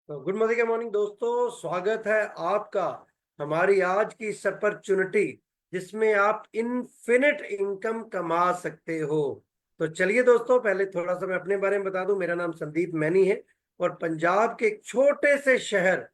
तो good morning morning दोस्तों, स्वागत है आपका हमारी आज की इस अपॉर्चुनिटी जिसमें आप इनफिनिट इनकम कमा सकते हो। तो चलिए दोस्तों, पहले थोड़ा सा मैं अपने बारे में बता दूं। मेरा नाम संदीप मैनी है और पंजाब के एक छोटे से शहर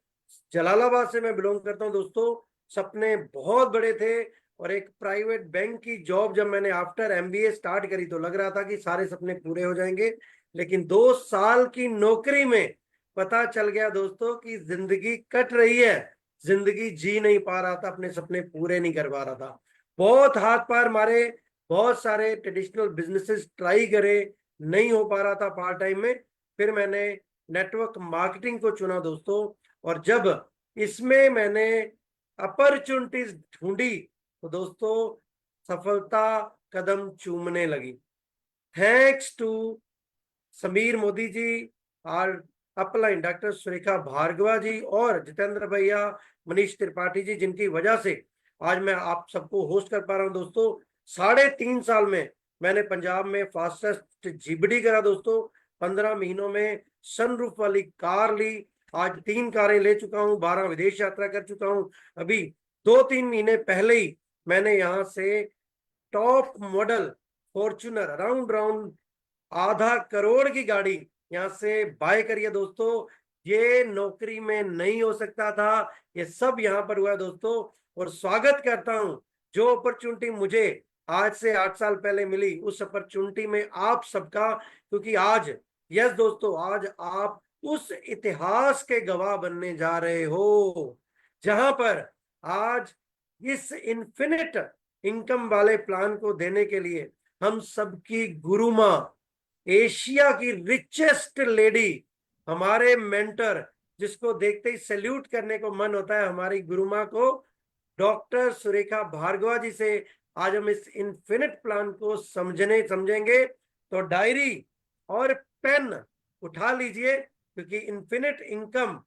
जलालाबाद से मैं बिलोंग करता हूं। दोस्तों, सपने बहुत बड़े थे और एक प्राइवेट बैंक की जॉब जब मैंने आफ्टर एमबीए स्टार्ट करी तो लग रहा था कि सारे सपने पूरे हो जाएंगे। लेकिन 2 साल की नौकरी में पता चल गया दोस्तों कि जिंदगी कट रही है, जिंदगी जी नहीं पा रहा था, अपने सपने पूरे नहीं कर पा रहा था। बहुत हाथ पैर मारे, बहुत सारे ट्रेडिशनल बिजनेसेस ट्राई करे, नहीं हो पा रहा था पार्ट टाइम में। फिर मैंने नेटवर्क मार्केटिंग को चुना दोस्तों, और जब इसमें मैंने अपॉर्चुनिटीज ढूंढी तो दोस्तों सफलता कदम चूमने लगी। थैंक्स टू समीर मोदी जी, और अपलाइन डॉक्टर सुरेखा भार्गवा जी और जितेंद्र भैया, मनीष त्रिपाठी जी, जिनकी वजह से आज मैं आप सबको होस्ट कर पा रहा हूं दोस्तों। 3.5 साल में मैंने पंजाब में फास्टेस्ट जीबीडी करा दोस्तों। 15 महीनों में सनरूफ वाली कार ली। आज 3 कारें ले चुका हूं, 12 विदेश यात्रा कर चुका हूं। अभी 2-3 महीने पहले ही मैंने यहाँ से top model Fortuner round round आधा करोड़ की गाड़ी यहाँ से बाय करिए दोस्तों। ये नौकरी में नहीं हो सकता था, ये सब यहाँ पर हुआ है दोस्तों। और स्वागत करता हूं, जो अपॉर्चुनिटी मुझे आज से 8 साल पहले मिली उस अपॉर्चुनिटी में आप सबका, क्योंकि आज, यस दोस्तों, आज आप उस इतिहास के गवाह बनने जा रहे हो जहां पर आज इस इन्फिनिट इनकम वाले प्लान को देने के लिए हम सबकी गुरु माँ, एशिया की रिचेस्ट लेडी, हमारे मेंटर, जिसको देखते ही सैल्यूट करने को मन होता है, हमारी गुरु माँ को, डॉक्टर सुरेखा भार्गवा जी से आज हम इस इन्फिनिट प्लान को समझेंगे। तो डायरी और पेन उठा लीजिए, क्योंकि इन्फिनिट इनकम,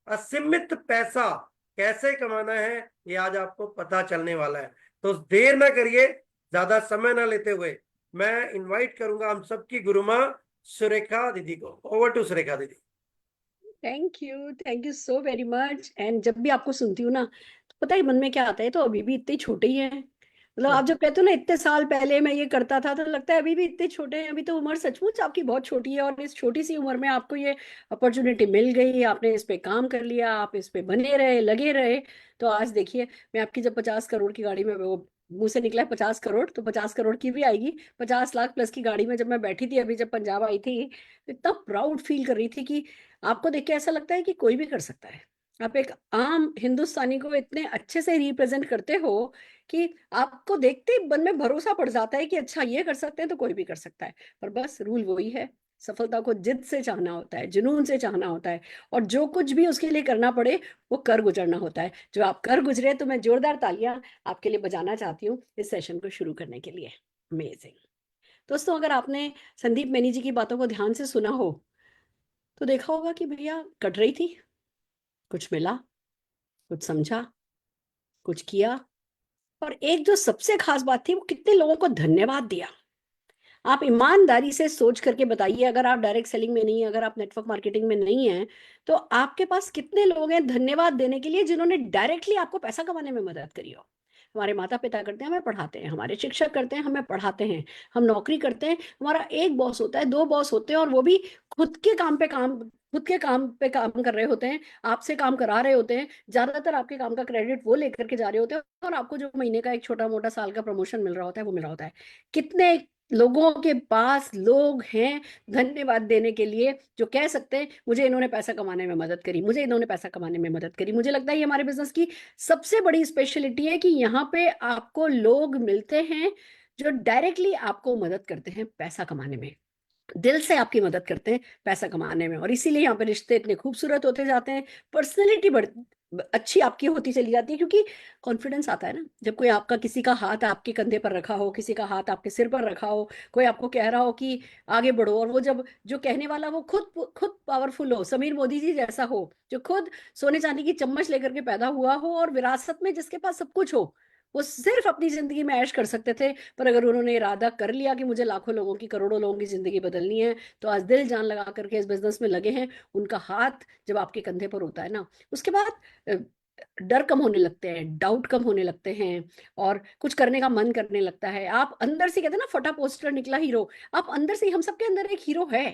असीमित पैसा कैसे कमाना है, ये आज आपको पता चलने वाला है। तो देर ना करिए, ज्यादा समय ना लेते हुए मैं इनवाइट करूंगा हम सबकी गुरुमा सुरेखा दीदी को। ओवर टू सुरेखा दीदी। Thank you so very much. And जब भी आपको सुनती हूँ ना, तो पता है मन में क्या आता है, तो अभी भी इतने छोटे ही हैं। मतलब आप जब कहते हो ना इतने साल पहले मैं ये करता था, तो लगता है अभी भी इतने छोटे हैं। अभी तो उम्र सचमुच आपकी बहुत छोटी है, और इस छोटी सी उम्र में आपको ये अपॉर्चुनिटी मिल गई, आपने इस पे काम कर लिया, आप इस पे बने रहे, लगे रहे। तो आज देखिए, मैं आपकी जब 50 करोड़ की गाड़ी में, वो मुंह से निकला है 50 करोड़, तो 50 करोड़ की भी आएगी, 50 लाख प्लस की गाड़ी में जब मैं बैठी थी, अभी जब पंजाब आई थी, तो इतना प्राउड फील कर रही थी कि आपको देख के ऐसा लगता है कि कोई भी कर सकता है। आप एक आम हिंदुस्तानी को इतने अच्छे से रिप्रेजेंट करते हो कि आपको देखते ही मन में भरोसा पड़ जाता है कि अच्छा, ये कर सकते हैं तो कोई भी कर सकता है। पर बस रूल वही है, सफलता को जिद से चाहना होता है, जुनून से चाहना होता है, और जो कुछ भी उसके लिए करना पड़े वो कर गुजरना होता है। जो आप कर गुजरे, तो मैं जोरदार तालियां आपके लिए बजाना चाहती हूँ इस सेशन को शुरू करने के लिए। अमेजिंग। दोस्तों, अगर आपने संदीप मैनी जी की बातों को ध्यान से सुना हो, तो देखा होगा कि भैया कट रही थी, कुछ मिला, कुछ समझा, कुछ किया, और एक जो सबसे खास बात थी, वो कितने लोगों को धन्यवाद दिया। आप ईमानदारी से सोच करके बताइए, अगर आप डायरेक्ट सेलिंग में नहीं है, अगर आप नेटवर्क मार्केटिंग में नहीं है, तो आपके पास कितने लोग हैं धन्यवाद देने के लिए, जिन्होंने डायरेक्टली आपको पैसा कमाने में मदद करी हो। हमारे माता पिता करते हैं, हमें पढ़ाते हैं, हमारे शिक्षक करते हैं, हमें पढ़ाते हैं, हम नौकरी करते हैं, हमारा एक बॉस होता है, दो बॉस होते हैं, और वो भी खुद के काम पे काम, खुद के काम पे काम कर रहे होते हैं, आपसे काम करा रहे होते हैं, ज्यादातर आपके काम का क्रेडिट वो लेकर के जा रहे होते हैं, और आपको जो महीने का एक छोटा मोटा साल का प्रमोशन मिल रहा होता है, वो मिल रहा होता है। कितने लोगों के पास लोग हैं धन्यवाद देने के लिए, जो कह सकते हैं मुझे इन्होंने पैसा कमाने में मदद करी, मुझे इन्होंने पैसा कमाने में मदद करी। मुझे लगता है ये हमारे बिजनेस की सबसे बड़ी स्पेशलिटी है कि यहाँ पे आपको लोग मिलते हैं जो डायरेक्टली आपको मदद करते हैं पैसा कमाने में, दिल से आपकी मदद करते हैं पैसा कमाने में। और इसीलिए यहाँ पे रिश्ते इतने खूबसूरत होते जाते हैं, पर्सनैलिटी बढ़ अच्छी आपकी होती चली जाती है, क्योंकि कॉन्फिडेंस आता है ना, जब कोई आपका, किसी का हाथ आपके कंधे पर रखा हो, किसी का हाथ आपके सिर पर रखा हो, कोई आपको कह रहा हो कि आगे बढ़ो, और वो जब जो कहने वाला वो खुद खुद पावरफुल हो, समीर मोदी जी जैसा हो, जो खुद सोने चांदी की चम्मच लेकर के पैदा हुआ हो और विरासत में जिसके पास सब कुछ हो, वो सिर्फ अपनी जिंदगी में ऐश कर सकते थे, पर अगर उन्होंने इरादा कर लिया कि मुझे लाखों लोगों की, करोड़ों लोगों की जिंदगी बदलनी है, तो आज दिल जान लगा करके इस बिजनेस में लगे हैं। उनका हाथ जब आपके कंधे पर होता है ना, उसके बाद अ, डर कम होने लगते हैं, डाउट कम होने लगते हैं, और कुछ करने का मन करने लगता है। आप अंदर से, कहते हैं ना, फटा पोस्टर निकला हीरो, आप अंदर से, हम सबके अंदर एक हीरो है,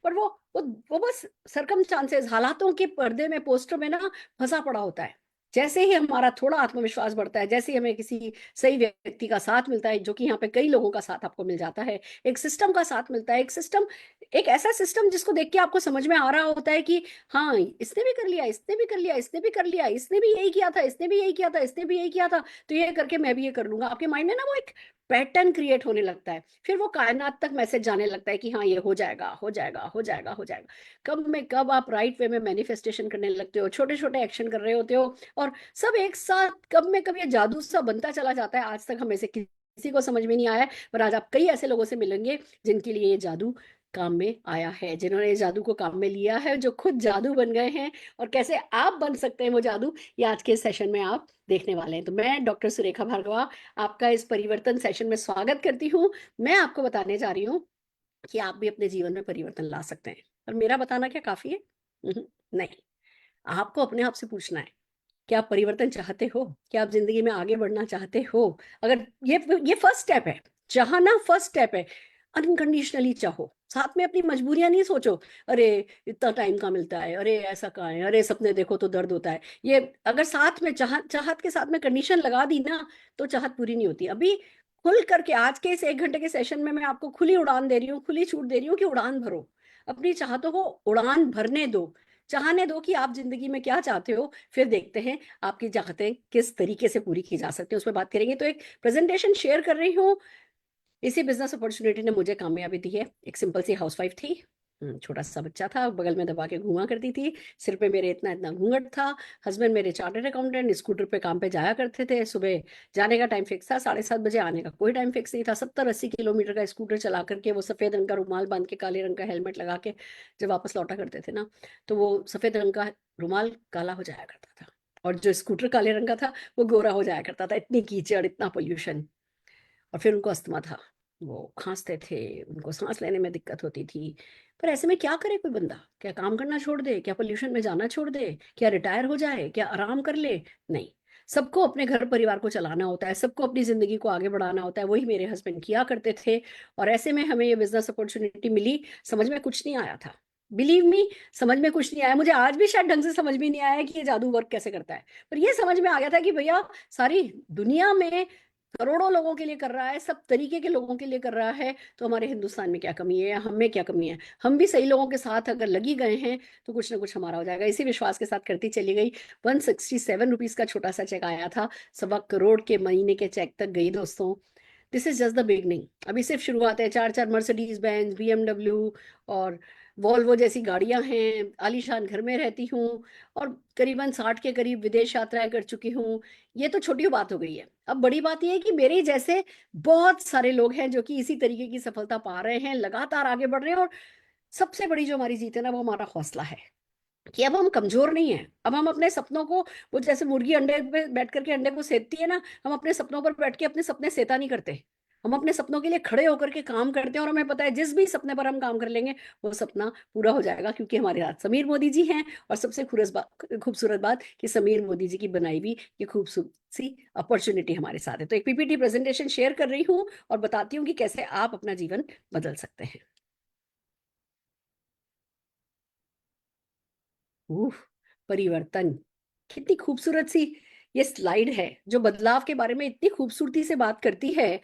पर वो वो बस सरकमस्टांसेस, हालातों के पर्दे में, पोस्टर में ना फंसा पड़ा होता है। जैसे ही हमारा थोड़ा आत्मविश्वास बढ़ता है, जैसे ही हमें किसी सही व्यक्ति का साथ मिलता है, जो कि यहाँ पे कई लोगों का साथ आपको मिल जाता है, एक सिस्टम का साथ मिलता है, एक सिस्टम, एक ऐसा सिस्टम जिसको देख के आपको समझ में आ रहा होता है कि हाँ, इसने भी कर लिया, इसने भी कर लिया, इसने भी कर लिया, इसने भी यही किया था, इसने भी यही किया था, इसने भी यही किया था, तो ये करके मैं भी ये कर लूंगा। आपके माइंड में ना वो एक पैटर्न क्रिएट होने लगता है। फिर वो कायनात तक मैसेज जाने लगता है कि हाँ, ये हो जाएगा, हो जाएगा, हो जाएगा, हो जाएगा। कब में कब आप राइट वे में मैनिफेस्टेशन करने लगते हो, छोटे छोटे एक्शन कर रहे होते हो, और सब एक साथ कब में कब ये जादू सा बनता चला जाता है। आज तक हमें से किसी को समझ में नहीं आया है, पर आज आप कई ऐसे लोगों से मिलेंगे जिनके लिए ये जादू काम में आया है, जिन्होंने इस जादू को काम में लिया है, जो खुद जादू बन गए हैं। और कैसे आप बन सकते हैं वो जादू, ये आज के सेशन में आप देखने वाले हैं। तो मैं डॉक्टर सुरेखा भार्गवा आपका इस परिवर्तन सेशन में स्वागत करती हूँ। मैं आपको बताने जा रही हूँ कि आप भी अपने जीवन में परिवर्तन ला सकते हैं। और मेरा बताना क्या काफी है? नहीं, आपको अपने आप से पूछना है, क्या आप परिवर्तन चाहते हो? क्या आप जिंदगी में आगे बढ़ना चाहते हो? अगर ये फर्स्ट स्टेप है, चाहना फर्स्ट स्टेप है। अनकंडीशनली चाहो, साथ में अपनी मजबूरियां नहीं सोचो। अरे, इतना टाइम कहाँ मिलता है, अरे ऐसा कहाँ है, अरे सपने देखो तो दर्द होता है। ये अगर साथ में चाहत के साथ में कंडीशन लगा दी ना, तो चाहत पूरी नहीं होती। अभी खुल करके आज के इस 1 घंटे के सेशन में मैं आपको खुली उड़ान दे रही हूँ, खुली छूट दे रही हूँ कि उड़ान भरो, अपनी चाहतों को उड़ान भरने दो, चाहने दो कि आप जिंदगी में क्या चाहते हो। फिर देखते हैं आपकी चाहतें किस तरीके से पूरी की जा सकती है, उसमें बात करेंगे। तो एक प्रेजेंटेशन शेयर कर रही हूँ। इसी बिजनेस अपॉर्चुनिटी ने मुझे कामयाबी दी है। एक सिंपल सी हाउसवाइफ थी, छोटा सा बच्चा था, बगल में दबा के घुमा करती थी, सिर पे मेरे इतना इतना घूंघट था। हस्बैंड मेरे चार्टर्ड अकाउंटेंट, स्कूटर पे काम पे जाया करते थे। सुबह जाने का टाइम फिक्स था, 7:30 बजे, आने का कोई टाइम फिक्स नहीं था। 70-80 किलोमीटर का स्कूटर चला करके, वो सफेद रंग का रुमाल बांध के, काले रंग का हेलमेट लगा के जब वापस लौटा करते थे ना, तो वो सफेद रंग का रुमाल काला हो जाया करता था, और जो स्कूटर काले रंग का था वो गोरा हो जाया करता था। इतनी कीचड़, इतना पोल्यूशन। और फिर उनको अस्थमा था, वो खांसते थे, उनको सांस लेने में दिक्कत होती थी। पर ऐसे में क्या करे कोई बंदा? क्या काम करना छोड़ दे? क्या पोल्यूशन में जाना छोड़ दे? क्या रिटायर हो जाए? क्या आराम कर ले? नहीं, सबको अपने घर परिवार को चलाना होता है, सबको अपनी जिंदगी को आगे बढ़ाना होता है। वही मेरे हस्बैंड किया करते थे। और ऐसे में हमें ये बिजनेस अपॉर्चुनिटी मिली। समझ में कुछ नहीं आया था, बिलीव मी, समझ में कुछ नहीं आया। मुझे आज भी शायद ढंग से समझ में नहीं आया कि ये जादू वर्क कैसे करता है। पर ये समझ में आ गया था कि भैया, सारी दुनिया में करोड़ों लोगों के लिए कर रहा है, सब तरीके के लोगों के लिए कर रहा है, तो हमारे हिंदुस्तान में क्या कमी है, या हम में क्या कमी है? हम भी सही लोगों के साथ अगर लगी गए हैं तो कुछ ना कुछ हमारा हो जाएगा। इसी विश्वास के साथ करती चली गई। 167 रुपीज का छोटा सा चेक आया था, 1.25 करोड़ के महीने के चेक तक गई दोस्तों। This is just the beginning, अभी सिर्फ शुरुआत है। चार चार मर्सिडीज बेंज, BMW और वॉल्वो जैसी गाड़ियां हैं, आलीशान घर में रहती हूँ, और करीबन 60 के करीब विदेश यात्राएं कर चुकी हूँ। ये तो छोटी बात हो गई है। अब बड़ी बात यह है कि मेरे जैसे बहुत सारे लोग हैं जो कि इसी तरीके की सफलता पा रहे हैं, लगातार आगे बढ़ रहे हैं। और सबसे बड़ी जो हमारी जीत है ना, वो हमारा हौसला है, कि अब हम कमजोर नहीं है। अब हम अपने सपनों को, वो जैसे मुर्गी अंडे पे बैठ करके अंडे को सेतती है ना, हम अपने सपनों पर बैठ के अपने सपने सेता नहीं करते। हम अपने सपनों के लिए खड़े होकर के काम करते हैं, और हमें पता है जिस भी सपने पर हम काम कर लेंगे वो सपना पूरा हो जाएगा, क्योंकि हमारे साथ समीर मोदी जी हैं। और सबसे खूबसूरत बात कि समीर मोदी जी की बनाई हुई ये खूबसूरत सी अपॉर्चुनिटी हमारे साथ है। तो एक PPT प्रेजेंटेशन शेयर कर रही हूँ और बताती हूँ कि कैसे आप अपना जीवन बदल सकते हैं। उह, परिवर्तन, कितनी खूबसूरत सी ये स्लाइड है, जो बदलाव के बारे में इतनी खूबसूरती से बात करती है।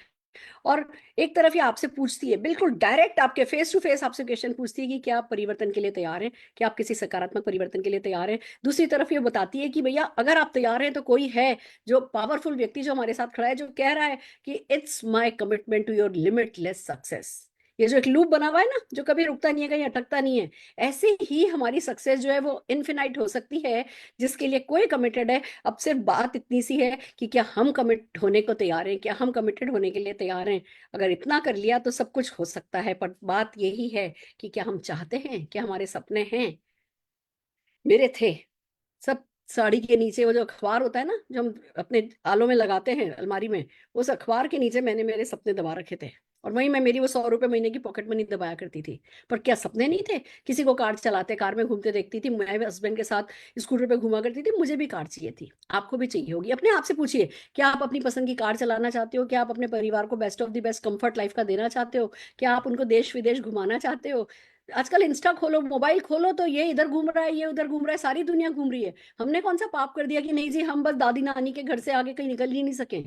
और एक तरफ ये आपसे पूछती है, बिल्कुल डायरेक्ट आपके फेस टू फेस आपसे क्वेश्चन पूछती है कि क्या आप परिवर्तन के लिए तैयार हैं, क्या आप किसी सकारात्मक परिवर्तन के लिए तैयार हैं। दूसरी तरफ ये बताती है कि भैया, अगर आप तैयार हैं तो कोई है, जो पावरफुल व्यक्ति जो हमारे साथ खड़ा है, जो कह रहा है कि it's my commitment to your limitless success. ये जो एक लूप बना हुआ है ना, जो कभी रुकता नहीं है, कहीं अटकता नहीं है, ऐसे ही हमारी सक्सेस जो है वो इनफिनाइट हो सकती है, जिसके लिए कोई कमिटेड है। अब सिर्फ बात इतनी सी है कि क्या हम कमिट होने को तैयार हैं, क्या हम कमिटेड होने के लिए तैयार हैं। अगर इतना कर लिया तो सब कुछ हो सकता है। पर बात यही है कि क्या हम चाहते हैं, क्या हमारे सपने हैं? मेरे थे, सब साड़ी के नीचे वो जो अखबार होता है ना, जो हम अपने आलों में लगाते हैं अलमारी में, उस अखबार के नीचे मैंने मेरे सपने दबा रखे थे। और वहीं मैं मेरी वो 100 रुपए महीने की पॉकेट मनी दबाया करती थी। पर क्या सपने नहीं थे? किसी को कार चलाते, कार में घूमते देखती थी, मैं हस्बैंड के साथ स्कूटर पे घुमा करती थी, मुझे भी कार चाहिए थी। आपको भी चाहिए होगी। अपने आप से पूछिए, क्या आप अपनी पसंद की कार चलाना चाहते हो? क्या आप अपने परिवार को best of the best comfort life का देना चाहते हो? क्या आप उनको देश विदेश घुमाना चाहते हो? आजकल इंस्टा खोलो, मोबाइल खोलो, तो ये इधर घूम रहा है, ये उधर घूम रहा है, सारी दुनिया घूम रही है। हमने कौन सा पाप कर दिया कि नहीं जी हम बस दादी नानी के घर से आगे कहीं निकल ही नहीं सके?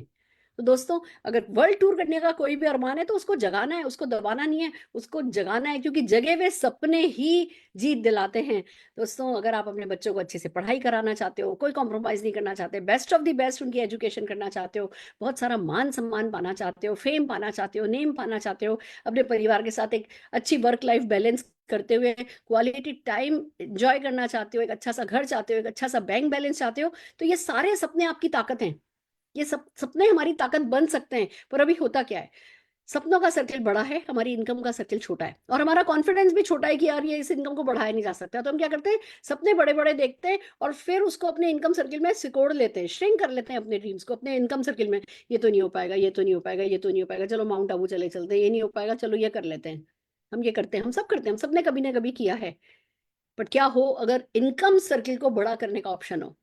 तो दोस्तों, अगर वर्ल्ड टूर करने का कोई भी अरमान है तो उसको जगाना है, उसको दबाना नहीं है, उसको जगाना है, क्योंकि जगे हुए सपने ही जीत दिलाते हैं। दोस्तों, अगर आप अपने बच्चों को अच्छे से पढ़ाई कराना चाहते हो, कोई कॉम्प्रोमाइज नहीं करना चाहते, बेस्ट ऑफ द बेस्ट उनकी एजुकेशन करना चाहते हो, बहुत सारा मान सम्मान पाना चाहते हो, फेम पाना चाहते हो, नेम पाना चाहते हो, अपने परिवार के साथ एक अच्छी वर्क लाइफ बैलेंस करते हुए क्वालिटी टाइम एंजॉय करना चाहते हो, एक अच्छा सा घर चाहते हो, एक अच्छा सा बैंक बैलेंस चाहते हो, तो ये सारे सपने आपकी ताकत हैं। ये सब सपने हमारी ताकत बन सकते हैं। पर अभी होता क्या है, सपनों का सर्किल बड़ा है, हमारी इनकम का सर्किल छोटा है, और हमारा कॉन्फिडेंस भी छोटा है कि यार ये इस इनकम को बढ़ाया नहीं जा सकता। तो हम क्या करते हैं, सपने बड़े बड़े देखते हैं और फिर उसको अपने इनकम सर्किल में सिकोड़ लेते हैं, श्रिंक कर लेते हैं अपने ड्रीम्स को अपने इनकम सर्किल में। ये तो नहीं हो पाएगा, ये तो नहीं हो पाएगा, ये तो नहीं हो पाएगा, चलो माउंट आबू चले चलते हैं, ये नहीं हो पाएगा, चलो ये कर लेते हैं। हम ये करते हैं, हम सब करते हैं, हम सबने कभी ना कभी किया है। बट क्या हो अगर इनकम सर्किल को बड़ा करने का ऑप्शन हो,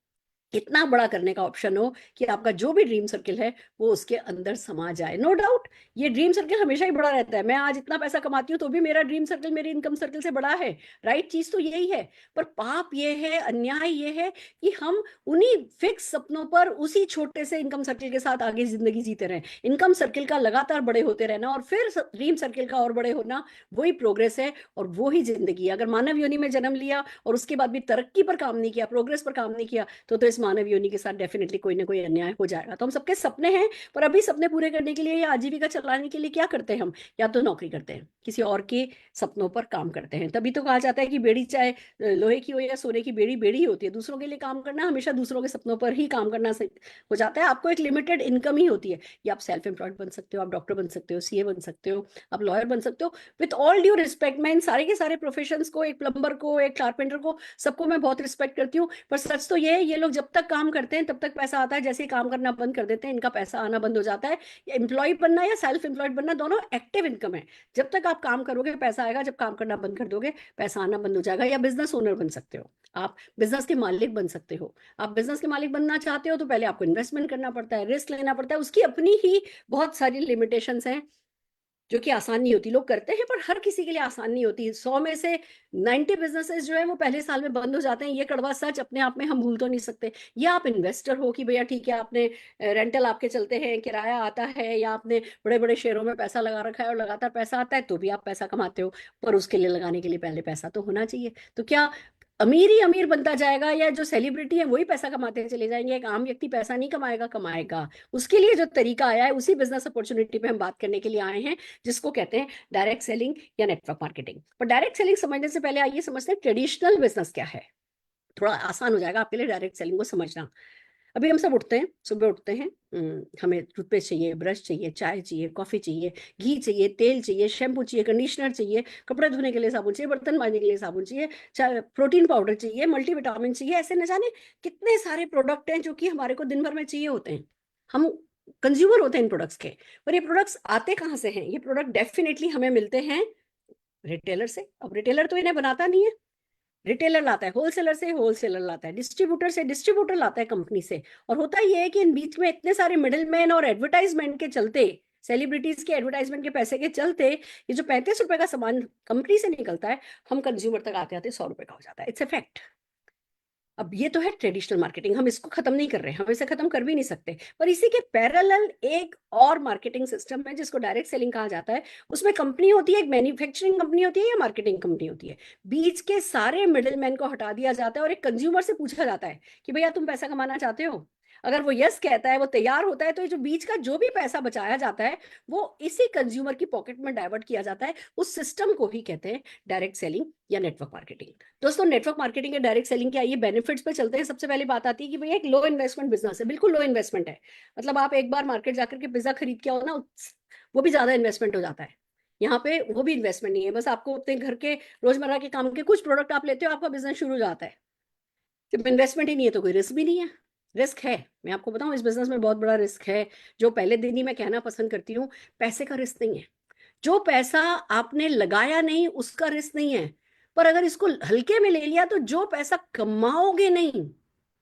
इतना बड़ा करने का ऑप्शन हो कि आपका जो भी ड्रीम सर्किल है वो उसके अंदर समा जाए। नो डाउट, ये ड्रीम सर्किल हमेशा ही बड़ा रहता है। मैं आज इतना पैसा कमाती हूँ तो भी मेरा ड्रीम सर्किल मेरी इनकम सर्किल से बड़ा है। राइट चीज तो यही है। पर पाप ये है, अन्याय ये है कि हम उन्हीं फिक्स सपनों पर उसी छोटे से इनकम सर्किल के साथ आगे जिंदगी जीते रहें। इनकम सर्किल का लगातार बड़े होते रहना और फिर ड्रीम सर्किल का और बड़े होना, वही प्रोग्रेस है और वो ही जिंदगी है। अगर मानव योनि में जन्म लिया और उसके बाद भी तरक्की पर काम नहीं किया, प्रोग्रेस पर काम नहीं किया, तो इस मानव योनि के साथ डेफिनेटली कोई ना कोई अन्याय हो जाएगा। तो हम सबके सपने हैं, पर अभी सपने पूरे करने के लिए या आजीविका चलाने के लिए क्या करते हैं हम? या तो नौकरी करते हैं, किसी और के सपनों पर काम करते हैं। तभी तो कहा जाता है कि बेड़ी चाहे लोहे की हो या सोने की, बेड़ी बेड़ी होती है। दूसरों के लिए काम करना, हमेशा दूसरों के सपनों पर ही काम करना हो जाता है। आपको एक लिमिटेड इनकम ही होती है। या आप सेल्फ एम्प्लॉयड बन सकते हो, आप डॉक्टर बन सकते हो, सीए बन सकते हो, आप लॉयर बन सकते हो। विथ ऑल ड्यू रिस्पेक्ट, मैं इन सारे के सारे प्रोफेशन को, एक प्लम्बर को, एक कारपेंटर को, सबको मैं बहुत रिस्पेक्ट करती हूँ। पर सच तो ये है, ये लोग जब तक काम करते हैं तब तक पैसा आता है, जैसे ही काम करना बंद कर देते हैं इनका पैसा आना बंद हो जाता है। एम्प्लॉय बनना या सेल्फ एम्प्लॉयड बनना, दोनों एक्टिव इनकम है। जब तक आप काम करोगे पैसा आएगा, जब काम करना बंद कर दोगे पैसा आना बंद हो जाएगा। या बिजनेस ओनर बन सकते हो, आप बिजनेस के मालिक बन सकते हो। आप बिजनेस के मालिक बनना चाहते हो तो पहले आपको इन्वेस्टमेंट करना पड़ता है, रिस्क लेना पड़ता है, उसकी अपनी ही बहुत सारी लिमिटेशंस हैं, जो कि आसान नहीं होती। लोग करते हैं पर हर किसी के लिए आसान नहीं होती। 100 में से 90 बिजनेसेस जो है वो पहले साल में बंद हो जाते हैं। ये कड़वा सच अपने आप में हम भूल तो नहीं सकते। या आप इन्वेस्टर हो कि भैया ठीक है, आपने रेंटल आपके चलते हैं, किराया आता है, या आपने बड़े बड़े शेयरों में पैसा लगा रखा है और लगातार पैसा आता है तो भी आप पैसा कमाते हो। पर उसके लिए लगाने के लिए पहले पैसा तो होना चाहिए। तो क्या अमीर ही अमीर बनता जाएगा, या जो सेलिब्रिटी है वही पैसा कमाते चले जाएंगे? एक आम व्यक्ति पैसा नहीं कमाएगा? कमाएगा। उसके लिए जो तरीका आया है, उसी बिजनेस अपॉर्चुनिटी पे हम बात करने के लिए आए हैं, जिसको कहते हैं डायरेक्ट सेलिंग या नेटवर्क मार्केटिंग। पर डायरेक्ट सेलिंग समझने से पहले आइए समझते हैं ट्रेडिशनल बिजनेस क्या है। थोड़ा आसान हो जाएगा आपके लिए डायरेक्ट सेलिंग को समझना। अभी हम सब उठते हैं, सुबह उठते हैं, हमें टूथपेस्ट चाहिए, ब्रश चाहिए, चाय चाहिए, कॉफी चाहिए, घी चाहिए, तेल चाहिए, शैम्पू चाहिए, कंडीशनर चाहिए, कपड़े धोने के लिए साबुन चाहिए, बर्तन मांजने के लिए साबुन चाहिए, चाहे प्रोटीन पाउडर चाहिए, मल्टीविटामिन चाहिए। ऐसे न जाने कितने सारे प्रोडक्ट हैं जो कि हमारे को दिन भर में चाहिए होते हैं। हम कंज्यूमर होते हैं इन प्रोडक्ट्स के। पर ये प्रोडक्ट्स आते कहाँ से हैं? ये प्रोडक्ट डेफिनेटली हमें मिलते हैं रिटेलर से। अब रिटेलर तो इन्हें बनाता नहीं है, रिटेलर लाता है होलसेलर से, होलसेलर लाता है डिस्ट्रीब्यूटर से, डिस्ट्रीब्यूटर लाता है कंपनी से। और होता ये है कि इन बीच में इतने सारे मिडिलमैन और एडवर्टाइजमेंट के चलते, सेलिब्रिटीज के एडवर्टाइजमेंट के पैसे के चलते, ये जो 35 रुपए का सामान कंपनी से निकलता है, हम कंज्यूमर तक आते आते 100 रुपए का हो जाता है। It's a fact. अब ये तो है ट्रेडिशनल मार्केटिंग, हम इसको खत्म नहीं कर रहे हैं, हम इसे खत्म कर भी नहीं सकते। पर इसी के पैरेलल एक और मार्केटिंग सिस्टम है जिसको डायरेक्ट सेलिंग कहा जाता है। उसमें कंपनी होती है, एक मैन्युफैक्चरिंग कंपनी होती है या मार्केटिंग कंपनी होती है। बीच के सारे मिडिलमैन को हटा दिया जाता है और एक कंज्यूमर से पूछा जाता है कि भैया तुम पैसा कमाना चाहते हो? अगर वो यस कहता है, वो तैयार होता है, तो ये जो बीच का जो भी पैसा बचाया जाता है वो इसी कंज्यूमर की पॉकेट में डाइवर्ट किया जाता है। उस सिस्टम को ही कहते हैं डायरेक्ट सेलिंग या नेटवर्क मार्केटिंग। दोस्तों, नेटवर्क मार्केटिंग या डायरेक्ट सेलिंग के आइए बेनिफिट्स पे चलते हैं। सबसे पहली बात आती है कि भैया एक लो इन्वेस्टमेंट बिजनेस है, बिल्कुल लो इन्वेस्टमेंट है। मतलब आप एक बार मार्केट जाकर के पिज्जा खरीद के आओ ना, वो भी ज्यादा इन्वेस्टमेंट हो जाता है। यहाँ पे वो भी इन्वेस्टमेंट नहीं है, बस आपको अपने घर के रोजमर्रा के काम के कुछ प्रोडक्ट आप लेते हो, आपका बिजनेस शुरू हो जाता है। जब इन्वेस्टमेंट ही नहीं है तो कोई रिस्क भी नहीं है। रिस्क है, मैं आपको बताऊं, इस बिजनेस में बहुत बड़ा रिस्क है, जो पहले दिन ही मैं कहना पसंद करती हूँ। पैसे का रिस्क नहीं है। जो पैसा आपने लगाया नहीं उसका रिस्क नहीं है, पर अगर इसको हल्के में ले लिया तो जो पैसा कमाओगे नहीं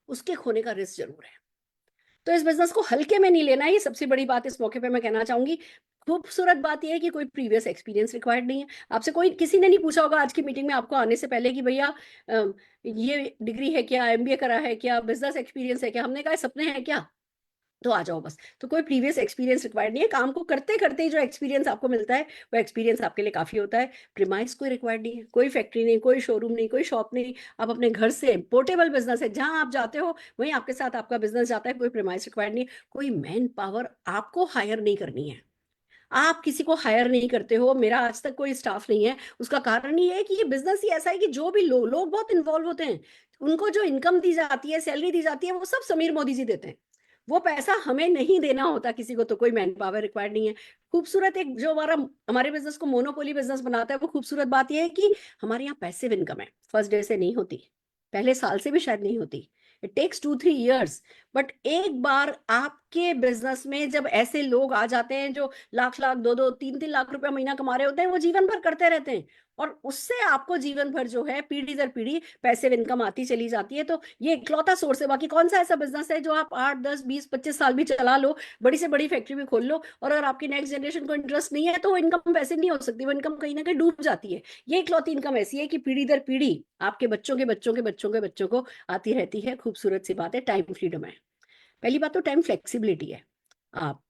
उसके खोने का रिस्क जरूर है। तो इस बिजनेस को हल्के में नहीं लेना है, ये सबसे बड़ी बात इस मौके पे मैं कहना चाहूंगी। खूबसूरत बात यह है कि कोई प्रीवियस एक्सपीरियंस रिक्वायर्ड नहीं है। आपसे कोई किसी ने नहीं पूछा होगा आज की मीटिंग में आपको आने से पहले कि भैया ये डिग्री है क्या, एमबीए करा है क्या, बिजनेस एक्सपीरियंस है क्या। हमने कहा सपने हैं क्या, तो आ जाओ बस। तो कोई प्रीवियस एक्सपीरियंस रिक्वायर्ड नहीं है। काम को करते करते ही जो एक्सपीरियंस आपको मिलता है वो एक्सपीरियंस आपके लिए काफी होता है। प्रीमाइस कोई रिक्वायर्ड नहीं है, कोई फैक्ट्री नहीं, कोई शोरूम नहीं, कोई शॉप नहीं। आप अपने घर से, पोर्टेबल बिजनेस है, जहां आप जाते हो वहीं आपके साथ आपका बिजनेस जाता है। कोई प्रीमाइस रिक्वायर्ड नहीं है। कोई मैन पावर आपको हायर नहीं करनी है। आप किसी को हायर नहीं करते हो। मेरा आज तक कोई स्टाफ नहीं है। उसका कारण ये है कि ये बिजनेस ही ऐसा है कि जो भी लोग बहुत इन्वॉल्व होते हैं, उनको जो इनकम दी जाती है, सैलरी दी जाती है, वो सब समीर मोदी जी देते हैं। वो पैसा हमें नहीं देना होता किसी को, तो कोई मैन पावर रिक्वायर्ड नहीं है। खूबसूरत एक जो हमारे बिजनेस को मोनोपोली बिजनेस बनाता है, वो खूबसूरत बात यह है कि हमारे यहाँ पैसिव इनकम है। फर्स्ट डे से नहीं होती, पहले साल से भी शायद नहीं होती। It takes 2-3 years। बट एक बार आपके बिजनेस में जब ऐसे लोग आ जाते हैं जो लाख लाख, 2-2, 3-3 लाख रुपया महीना कमा रहे होते हैं, वो जीवन भर करते रहते हैं, और उससे आपको जीवन भर जो है पीढ़ी दर पीढ़ी पैसिव इनकम आती चली जाती है। तो ये इकलौता सोर्स है। बाकी कौन सा ऐसा बिजनेस है जो आप 8-10-20-25 साल भी चला लो, बड़ी से बड़ी फैक्ट्री भी खोल लो, और अगर आपकी नेक्स्ट जनरेशन को इंटरेस्ट नहीं है तो वो इनकम पैसिव नहीं हो सकती, वो इनकम कहीं ना कहीं डूब जाती है। ये इकलौती इनकम ऐसी है कि पीढ़ी दर पीढ़ी आपके बच्चों के बच्चों के बच्चों के बच्चों को आती रहती है। खूबसूरत सी बात है, टाइम फ्रीडम है। पहली बात तो टाइम फ्लेक्सिबिलिटी है। आप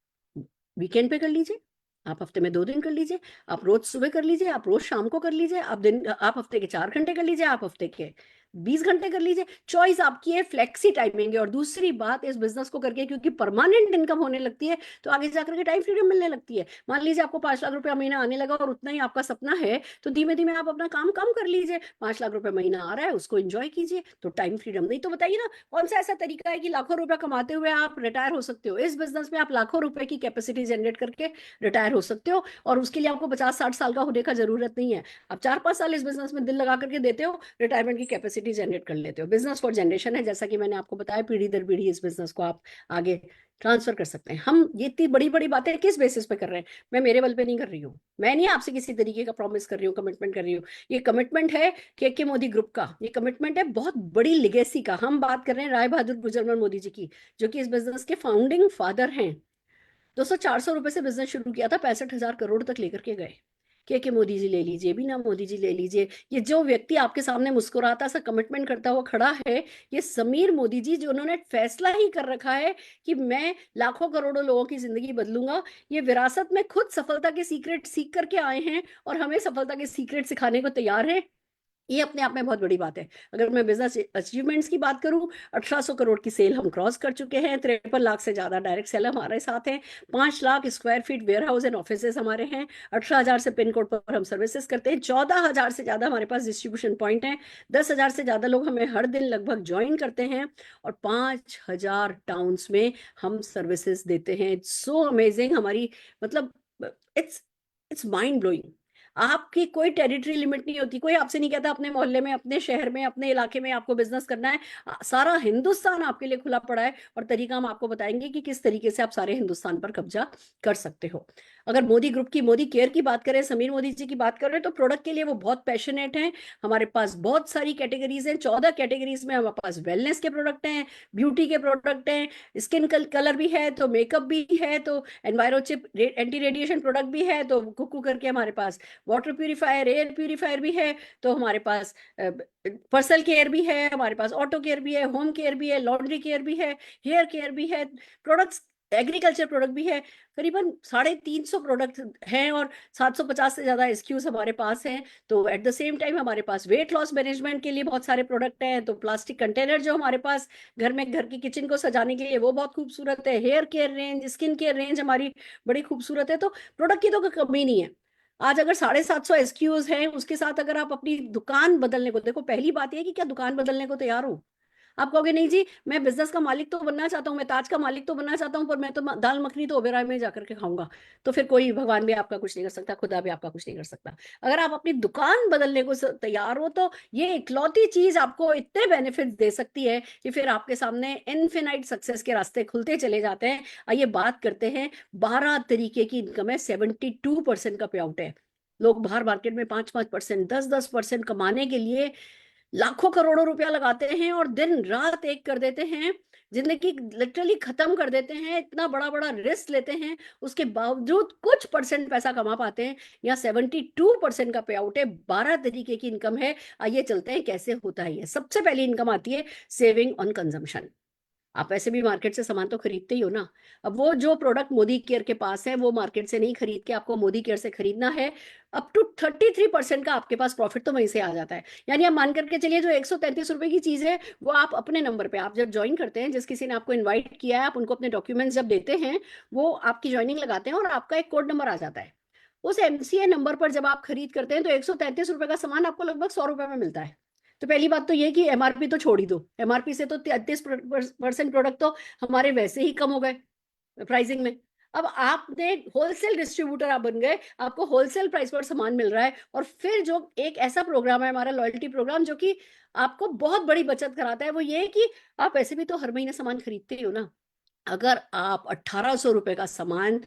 वीकेंड पे कर लीजिए, आप हफ्ते में 2 दिन कर लीजिए, आप रोज सुबह कर लीजिए, आप रोज शाम को कर लीजिए, आप हफ्ते के 4 घंटे कर लीजिए, आप हफ्ते के 20 घंटे कर लीजिए। चॉइस आपकी है, फ्लेक्सी टाइमिंग है। और दूसरी बात, इस बिजनेस को करके क्योंकि परमानेंट इनकम होने लगती है, तो आगे जाकर के टाइम फ्रीडम मिलने लगती है। मान लीजिए आपको 5 लाख रुपया महीना आने लगा और उतना ही आपका सपना है, तो धीमे धीमे आप अपना काम कम कर लीजिए। 5 लाख रुपए महीना आ रहा है, उसको एंजॉय कीजिए, तो टाइम फ्रीडम। नहीं तो बताइए ना, कौन सा ऐसा तरीका है कि लाखों रुपया कमाते हुए आप रिटायर हो सकते हो। इस बिजनेस में आप लाखों रुपए की कैपेसिटी जनरेट करके रिटायर हो सकते हो, और उसके लिए आपको 50-60 साल का होने का जरूरत नहीं है। आप 4-5 साल इस बिजनेस में दिल लगा करके देते हो, रिटायरमेंट की कैपेसिटी जनरेट कर लेते हो। बिजनेस फॉर जनरेशन है, जैसा कि मैंने आपको बताया, पीढ़ी दर पीढ़ी इस बिजनेस को आप आगे ट्रांसफर कर सकते हैं। हम ये इतनी बड़ी बड़ी बातें किस बेसिस पे कर रहे हैं? मैं मेरे बल पे नहीं कर रही हूँ, मैं नहीं आपसे किसी तरीके का प्रॉमिस कर रही हूँ, कमिटमेंट कर रही हूँ। ये कमिटमेंट है के मोदी ग्रुप का, ये कमिटमेंट है बहुत बड़ी लिगेसी का। हम बात कर रहे हैं राय बहादुर गुजरमल मोदी जी की, जो कि इस बिजनेस के फाउंडिंग फादर हैं। 200-400 रुपए से बिजनेस शुरू किया था, 65,000 करोड़ तक लेकर के गए। के मोदी जी ले लीजिए, बीना मोदी जी ले लीजिए। ये जो व्यक्ति आपके सामने मुस्कुराता सा कमिटमेंट करता हुआ खड़ा है, ये समीर मोदी जी, जो उन्होंने फैसला ही कर रखा है कि मैं लाखों करोड़ों लोगों की जिंदगी बदलूंगा। ये विरासत में खुद सफलता के सीक्रेट सीख करके आए हैं और हमें सफलता के सीक्रेट सिखाने को तैयार हैं। ये अपने आप में बहुत बड़ी बात है। अगर मैं बिजनेस अचीवमेंट्स की बात करूं, 1800 करोड़ की सेल हम क्रॉस कर चुके हैं, 53 लाख से ज्यादा डायरेक्ट सेल हमारे साथ हैं, 5 lakh square feet warehouse and offices हमारे हैं, 18,000 से पिन कोड पर हम सर्विसेज करते हैं, 14,000 से ज्यादा हमारे पास डिस्ट्रीब्यूशन पॉइंट हैं, 10,000 से ज्यादा लोग हमें हर दिन लगभग ज्वाइन करते हैं, और 5,000 टाउन्स में हम सर्विसेज देते हैं। इट्स सो अमेजिंग हमारी, मतलब इट्स इट्स माइंड ब्लोइंग। आपकी कोई टेरिटरी लिमिट नहीं होती। कोई आपसे नहीं कहता अपने मोहल्ले में, अपने शहर में, अपने इलाके में आपको बिजनेस करना है। सारा हिंदुस्तान आपके लिए खुला पड़ा है, और तरीका हम आपको बताएंगे कि किस तरीके से आप सारे हिंदुस्तान पर कब्जा कर सकते हो। अगर मोदी ग्रुप की, मोदी केयर की बात करें, समीर मोदी जी की बात करें, तो प्रोडक्ट के लिए वो बहुत पैशनेट हैं। हमारे पास बहुत सारी कैटेगरीज हैं, 14 कैटेगरीज में हमारे पास वेलनेस के प्रोडक्ट हैं, ब्यूटी के प्रोडक्ट हैं, स्किन कलर भी है, तो मेकअप भी है, तो एनवायरोचिप एंटी रेडिएशन प्रोडक्ट भी है, तो कुकू करके हमारे पास वाटर प्यूरिफायर, एयर प्यूरिफायर भी है, तो हमारे पास पर्सनल केयर भी है, हमारे पास ऑटो केयर भी है, होम केयर भी है, लॉन्ड्री केयर भी है, हेयर केयर भी है, प्रोडक्ट्स, एग्रीकल्चर प्रोडक्ट भी है। करीबन 350 प्रोडक्ट हैं, और 750 से ज्यादा एसक्यूज हमारे पास हैं। तो एट द सेम टाइम हमारे पास वेट लॉस मैनेजमेंट के लिए बहुत सारे प्रोडक्ट हैं। तो प्लास्टिक कंटेनर जो हमारे पास घर में, घर की किचन को सजाने के लिए, वो बहुत खूबसूरत है। Hair care range, skin care range हमारी बड़ी खूबसूरत है। तो प्रोडक्ट की तो कमी नहीं है। आज अगर 750 एसक्यूज हैं, उसके साथ अगर आप अपनी दुकान बदलने को, देखो पहली बात यह है कि क्या दुकान बदलने को तैयार हो? आप कहोगे नहीं जी मैं बिजनेस का मालिक तो बनना चाहता हूँ, मैं ताज का मालिक तो बनना चाहता हूँ, पर मैं तो दाल मखनी तो ओबेरॉय में जाकर के खाऊंगा। तो फिर कोई भगवान भी आपका कुछ नहीं कर सकता, खुदा भी आपका कुछ नहीं कर सकता। अगर आप अपनी दुकान बदलने को तैयार हो तो ये इकलौती चीज आपको इतने बेनिफिट दे सकती है कि फिर आपके सामने इनफिनाइट सक्सेस के रास्ते खुलते चले जाते हैं। आइए बात करते हैं। 12 तरीके की इनकम है, 72% का पे आउट है। लोग बाहर मार्केट में 5-5%, 10-10% कमाने के लिए लाखों करोड़ों रुपया लगाते हैं और दिन रात एक कर देते हैं, जिंदगी लिटरली खत्म कर देते हैं, इतना बड़ा बड़ा रिस्क लेते हैं, उसके बावजूद कुछ परसेंट पैसा कमा पाते हैं। यहाँ 72% का पे आउट है, 12 तरीके की इनकम है। आइए चलते हैं कैसे होता है ये। सबसे पहली इनकम आती है सेविंग ऑन कंजम्पशन। आप वैसे भी मार्केट से सामान तो खरीदते ही हो ना। अब वो जो प्रोडक्ट मोदी केयर के पास है वो मार्केट से नहीं खरीद के आपको मोदी केयर से खरीदना है। अप टू 33% का आपके पास प्रॉफिट तो वहीं से आ जाता है। यानी आप मान करके चलिए जो 133 रुपए की चीज है वो आप अपने नंबर पे, आप जब ज्वाइन करते हैं, जिस किसी ने आपको इन्वाइट किया है, आप उनको अपने डॉक्यूमेंट्स जब देते हैं, वो आपकी ज्वाइनिंग लगाते हैं और आपका एक कोड नंबर आ जाता है। उस एमसीए नंबर पर जब आप खरीद करते हैं तो 133 रुपए का सामान आपको लगभग 100 रुपए में मिलता है। तो पहली बात तो ये कि एमआरपी तो छोड़ ही दो, एमआरपी से तो 33% प्रोडक्ट तो हमारे वैसे ही कम हो गए प्राइसिंग में। अब आपने होलसेल डिस्ट्रीब्यूटर आप बन गए, आपको होलसेल प्राइस पर सामान मिल रहा है। और फिर जो एक ऐसा प्रोग्राम है हमारा लॉयल्टी प्रोग्राम जो कि आपको बहुत बड़ी बचत कराता है, वो ये है कि आप ऐसे भी तो हर महीने सामान खरीदते ही हो ना। अगर आप 1800 रुपए का सामान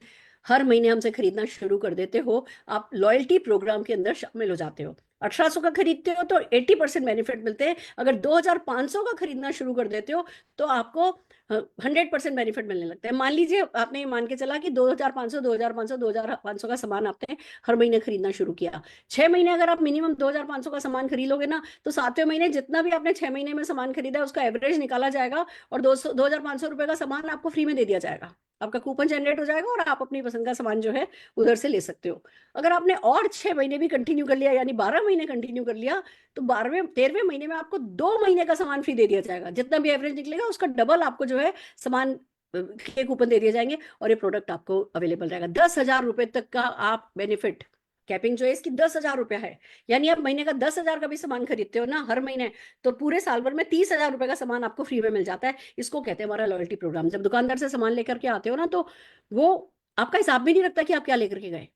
हर महीने हमसे खरीदना शुरू कर देते हो, आप लॉयल्टी प्रोग्राम के अंदर शामिल हो जाते हो। 1800 का खरीदते हो तो 80% बेनिफिट मिलते हैं। अगर 2500 का खरीदना शुरू कर देते हो तो आपको 100% बेनिफिट मिलने लगता है। मान लीजिए आपने ये मान के चला कि 2500 2500 2500 का सामान आपने हर महीने खरीदना शुरू किया। 6 महीने अगर आप मिनिमम 2500 का सामान खरीद लोगे ना, तो 7वें महीने जितना भी आपने 6 महीने में सामान खरीदा है उसका एवरेज निकाला जाएगा और 2500 रुपए का सामान आपको फ्री में दे दिया जाएगा। आपका कूपन जनरेट हो जाएगा और आप अपनी पसंद का सामान जो है उधर से ले सकते हो। अगर आपने और 6 महीने भी कंटिन्यू कर लिया, यानी 12 महीने कंटिन्यू कर लिया, तो 12वें 13वें महीने में आपको 2 महीने का सामान फ्री दे दिया जाएगा। जितना भी एवरेज निकलेगा उसका डबल आपको जो है सामान के कूपन दे दिए जाएंगे और ये प्रोडक्ट आपको अवेलेबल रहेगा। 10,000 रुपए तक का आप बेनिफिट, कैपिंग जो है इसकी 10,000 रुपया है। यानी आप महीने का 10,000 का भी सामान खरीदते हो ना हर महीने, तो पूरे साल भर में 30,000 रुपए का सामान आपको फ्री में मिल जाता है। इसको कहते हैं हमारा लॉयल्टी प्रोग्राम। जब दुकानदार से सामान लेकर के आते हो ना, तो वो आपका हिसाब भी नहीं रखता कि आप क्या लेकर के गए।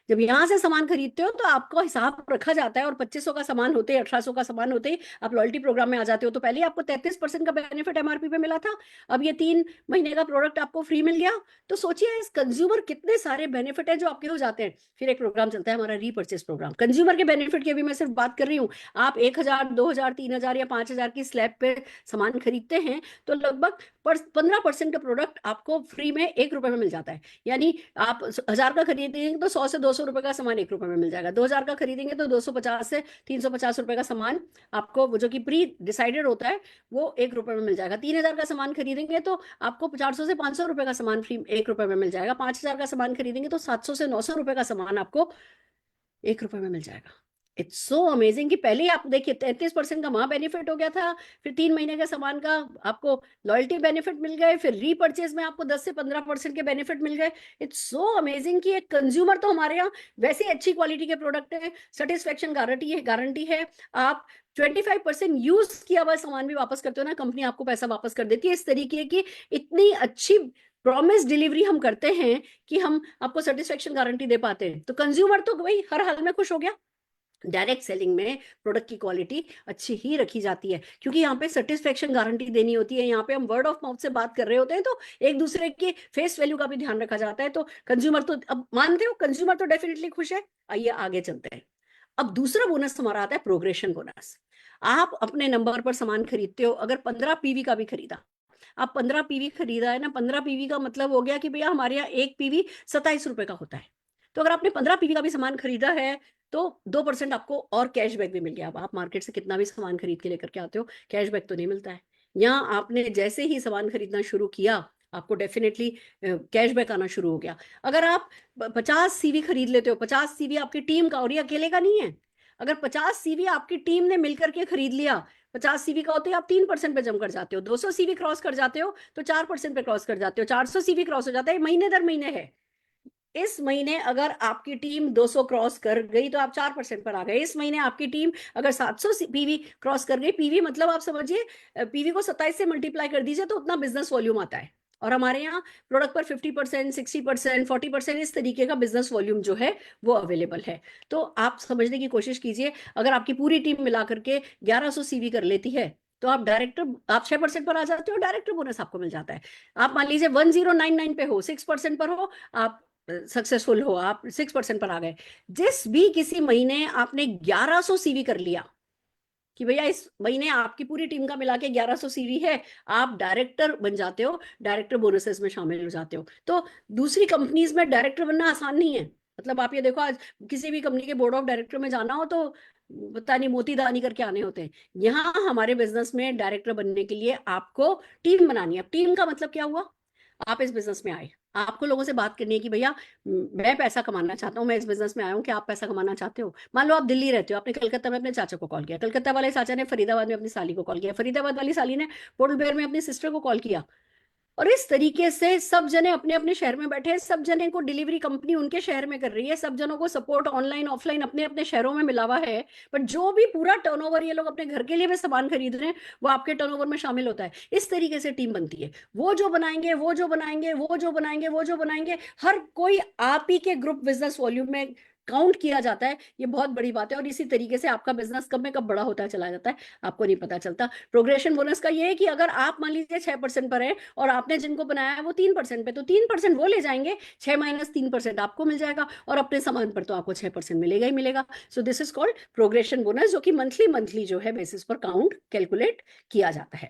जब यहाँ से सामान खरीदते हो तो आपको हिसाब रखा जाता है, और 2500 का सामान होते ही, 1800 का सामान होते ही आप लॉयल्टी प्रोग्राम में आ जाते हो। तो पहले आपको 33% का बेनिफिट एमआरपी पे मिला था, अब ये 3 महीने का प्रोडक्ट आपको फ्री मिल गया। तो सोचिए इस कंज्यूमर कितने सारे बेनिफिट है जो आपके हो जाते हैं। फिर एक प्रोग्राम चलता है हमारा रीपर्चेस प्रोग्राम। कंज्यूमर के बेनिफिट की भी मैं सिर्फ बात कर रही हूँ। आप 1000, 2000, 3000 या 5000 की स्लैब पे सामान खरीदते हैं तो लगभग 15% का प्रोडक्ट आपको फ्री में 1 रुपए में मिल जाता है। यानी आप 1000 का खरीदेंगे तो 100 से 200 रुपए का सामान 1 रुपए में मिल जाएगा। 2000 का खरीदेंगे तो 250 से 350 रुपए का सामान आपको, जो कि प्री डिसाइडेड होता है, वो 1 रुपए में मिल जाएगा। 3000 का सामान खरीदेंगे तो आपको 400 से 500 रुपए का सामान फ्री 1 रुपए में मिल जाएगा। 5000 का सामान खरीदेंगे तो 700 से 900 रुपए का सामान आपको 1 रुपए में मिल जाएगा। इट्स सो अमेजिंग कि पहले ही आप देखिए 33% का वहां बेनिफिट हो गया था, फिर 3 महीने के सामान का आपको लॉयल्टी बेनिफिट मिल गए, फिर रीपर्चेज में आपको 10 से 15% के बेनिफिट मिल गए। इट्स सो अमेजिंग कि एक कंज्यूमर तो हमारे यहाँ वैसे ही अच्छी क्वालिटी के प्रोडक्ट है, सेटिस्फेक्शन गारंटी है। आप 25% यूज किया हुआ सामान भी वापस करते हो ना, कंपनी आपको पैसा वापस कर देती है। इस तरीके की इतनी अच्छी प्रॉमिस डिलीवरी हम करते हैं कि हम आपको सेटिस्फेक्शन गारंटी दे पाते हैं। तो कंज्यूमर तो भाई हर हाल में खुश हो गया। डायरेक्ट सेलिंग में प्रोडक्ट की क्वालिटी अच्छी ही रखी जाती है, क्योंकि यहाँ पे सेटिस्फेक्शन गारंटी देनी होती है। यहाँ पे हम वर्ड ऑफ माउथ से बात कर रहे होते हैं तो एक दूसरे के फेस वैल्यू का भी ध्यान रखा जाता है। तो कंज्यूमर तो, अब मानते हो कंज्यूमर तो डेफिनेटली खुश है। आइए आगे चलते हैं। अब दूसरा बोनस हमारा आता है प्रोग्रेशन बोनस। आप अपने नंबर पर सामान खरीदते हो, अगर 15 पीवी का भी खरीदा, आप 15 पीवी खरीदा है ना, 15 पीवी का मतलब हो गया कि भैया हमारे यहाँ एक पीवी 27 रुपए का होता है। तो अगर आपने 15 पीवी का भी सामान खरीदा है तो 2% आपको और कैशबैक भी मिल गया। अब आप मार्केट से कितना भी सामान खरीद के लेकर के आते हो, कैशबैक तो नहीं मिलता है। यहाँ आपने जैसे ही सामान खरीदना शुरू किया, आपको डेफिनेटली कैशबैक आना शुरू हो गया। अगर आप 50 सीवी खरीद लेते हो, 50 सीवी आपकी टीम का, और ये अकेले का नहीं है, अगर 50 सीवी आपकी टीम ने मिलकर के खरीद लिया, 50 सीवी का होते हैं, आप 3% पे जम कर जाते हो। 200 सीवी क्रॉस कर जाते हो तो 4% पे क्रॉस कर जाते हो। 400 सीवी क्रॉस हो जाता है, महीने दर महीने है। इस महीने अगर आपकी टीम 200 क्रॉस कर गई तो आप 4% पर आ गए। इस महीने आपकी टीम अगर 700 पीवी क्रॉस कर गई, पीवी मतलब आप समझिए पीवी को 27 से मल्टीप्लाई कर दीजिए तो उतना बिजनेस वॉल्यूम आता है। और हमारे यहाँ प्रोडक्ट पर 50%, 60%, 40% इस तरीके का बिजनेस वॉल्यूम जो है वो अवेलेबल है। तो आप समझने की कोशिश कीजिए, अगर आपकी पूरी टीम मिला करके 1100 सीवी कर लेती है तो आप 6% पर आ जाते हो, डायरेक्टर बोनस आपको मिल जाता है। आप मान लीजिए 1099 पे हो, 6% पर हो, आप सक्सेसफुल हो, आप 6% पर आ गए। जिस भी किसी महीने आपने 1100 सीवी कर लिया कि भैया इस महीने आपकी पूरी टीम का मिला के 1100 सीवी है, आप डायरेक्टर बन जाते हो, डायरेक्टर बोनसेस में शामिल हो जाते हो। तो दूसरी कंपनीज में डायरेक्टर बनना आसान नहीं है। मतलब आप ये देखो, आज किसी भी कंपनी के बोर्ड ऑफ डायरेक्टर में जाना हो तो पता नहीं मोती दानी करके आने होते हैं। यहाँ हमारे बिजनेस में डायरेक्टर बनने के लिए आपको टीम बनानी है। अब टीम का मतलब क्या हुआ, आप इस बिजनेस में आए, आपको लोगों से बात करनी है कि भैया मैं पैसा कमाना चाहता हूँ, मैं इस बिजनेस में आया हूँ कि आप पैसा कमाना चाहते हो। मान लो आप दिल्ली रहते हो, आपने कलकत्ता में अपने चाचा को कॉल किया, कलकत्ता वाले चाचा ने फरीदाबाद में अपनी साली को कॉल किया, फरीदाबाद वाली साली ने पोर्टल ब्लेयर में अपनी सिस्टर को कॉल किया। और इस तरीके से सब जने अपने अपने शहर में बैठे हैं, सब जने को डिलीवरी कंपनी उनके शहर में कर रही है, सब जनों को सपोर्ट ऑनलाइन ऑफलाइन अपने अपने शहरों में मिला हुआ है। बट जो भी पूरा टर्नओवर ये लोग अपने घर के लिए भी सामान खरीद रहे हैं वो आपके टर्नओवर में शामिल होता है। इस तरीके से टीम बनती है। वो जो बनाएंगे, वो जो बनाएंगे, वो जो बनाएंगे, वो जो बनाएंगे, हर कोई आप ही के ग्रुप बिजनेस वॉल्यूम में काउंट किया जाता है। ये बहुत बड़ी बात है। और इसी तरीके से आपका बिजनेस कब में कब बड़ा होता चला जाता है आपको नहीं पता चलता। प्रोग्रेशन बोनस का ये है कि अगर आप मान लीजिए 6% पर है और आपने जिनको बनाया है वो 3% पे, तो 3% वो ले जाएंगे, 6 - 3% आपको मिल जाएगा, और अपने सामान पर तो आपको 6% मिलेगा ही मिलेगा। So this is called progression bonus, जो कि मंथली मंथली जो है बेसिस पर काउंट कैलकुलेट किया जाता है।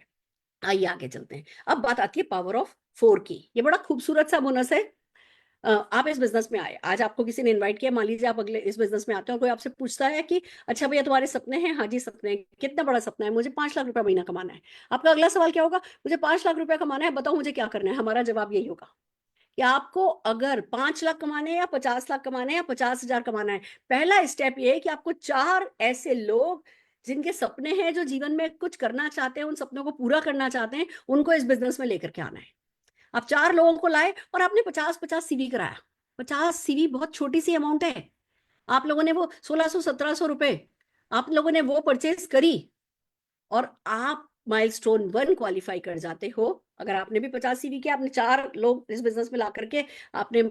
आइए आगे चलते हैं। अब बात आती है पावर ऑफ 4 की। ये बड़ा खूबसूरत सा बोनस है। आप इस बिजनेस में आए, आज आपको किसी ने इनवाइट किया, मान लीजिए आप अगले इस बिजनेस में आते हो और कोई आपसे पूछता है कि अच्छा भैया तुम्हारे सपने हैं। हाँ जी सपने हैं। कितना बड़ा सपना है? मुझे 5 लाख रुपया महीना कमाना है। आपका अगला सवाल क्या होगा? मुझे 5 लाख रुपया कमाना है, बताओ मुझे क्या करना है। हमारा जवाब यही होगा कि आपको अगर 5 लाख कमाने हैं या 50 लाख कमाने हैं या 50,000 कमाना है, पहला स्टेप ये है कि आपको 4 ऐसे लोग जिनके सपने हैं, जो जीवन में कुछ करना चाहते हैं, उन सपनों को पूरा करना चाहते हैं, उनको इस बिजनेस में लेकर के आना है। आप 4 लोगों को लाए और आपने 50-50 सीवी कराया। 50 सीवी बहुत छोटी सी अमाउंट है। आप लोगों ने वो 1600-1700 रुपए आप लोगों ने वो परचेज करी और आप माइलस्टोन 1 क्वालिफाई कर जाते हो। अगर आपने भी 50 सीवी किया, आपने 4 लोग इस बिजनेस में ला करके आपने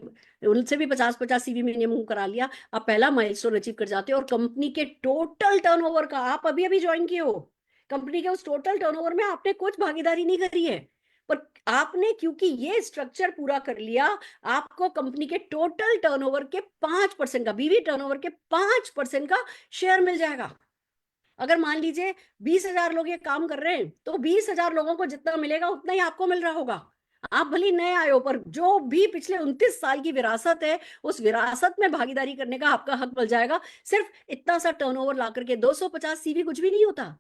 उनसे भी 50-50 सीवी मिनिमम करा लिया, आप पहला माइलस्टोन अचीव कर जाते हो। और कंपनी के टोटल टर्नओवर का, आप अभी अभी ज्वाइन किए हो, कंपनी के उस टोटल टर्नओवर में आपने कुछ भागीदारी नहीं करी है, पर आपने क्योंकि ये स्ट्रक्चर पूरा कर लिया, आपको कंपनी के टोटल टर्नओवर के 5% का, बीवी टर्नओवर के 5% का शेयर मिल जाएगा। अगर मान लीजिए 20,000 लोग ये काम कर रहे हैं तो 20,000 लोगों को जितना मिलेगा उतना ही आपको मिल रहा होगा। आप भले नए आए हो, पर जो भी पिछले 29 साल की विरासत है, उस विरासत में भागीदारी करने का आपका हक मिल जाएगा। सिर्फ इतना सा टर्नओवर ला करके 250 सीवी कुछ भी नहीं होता,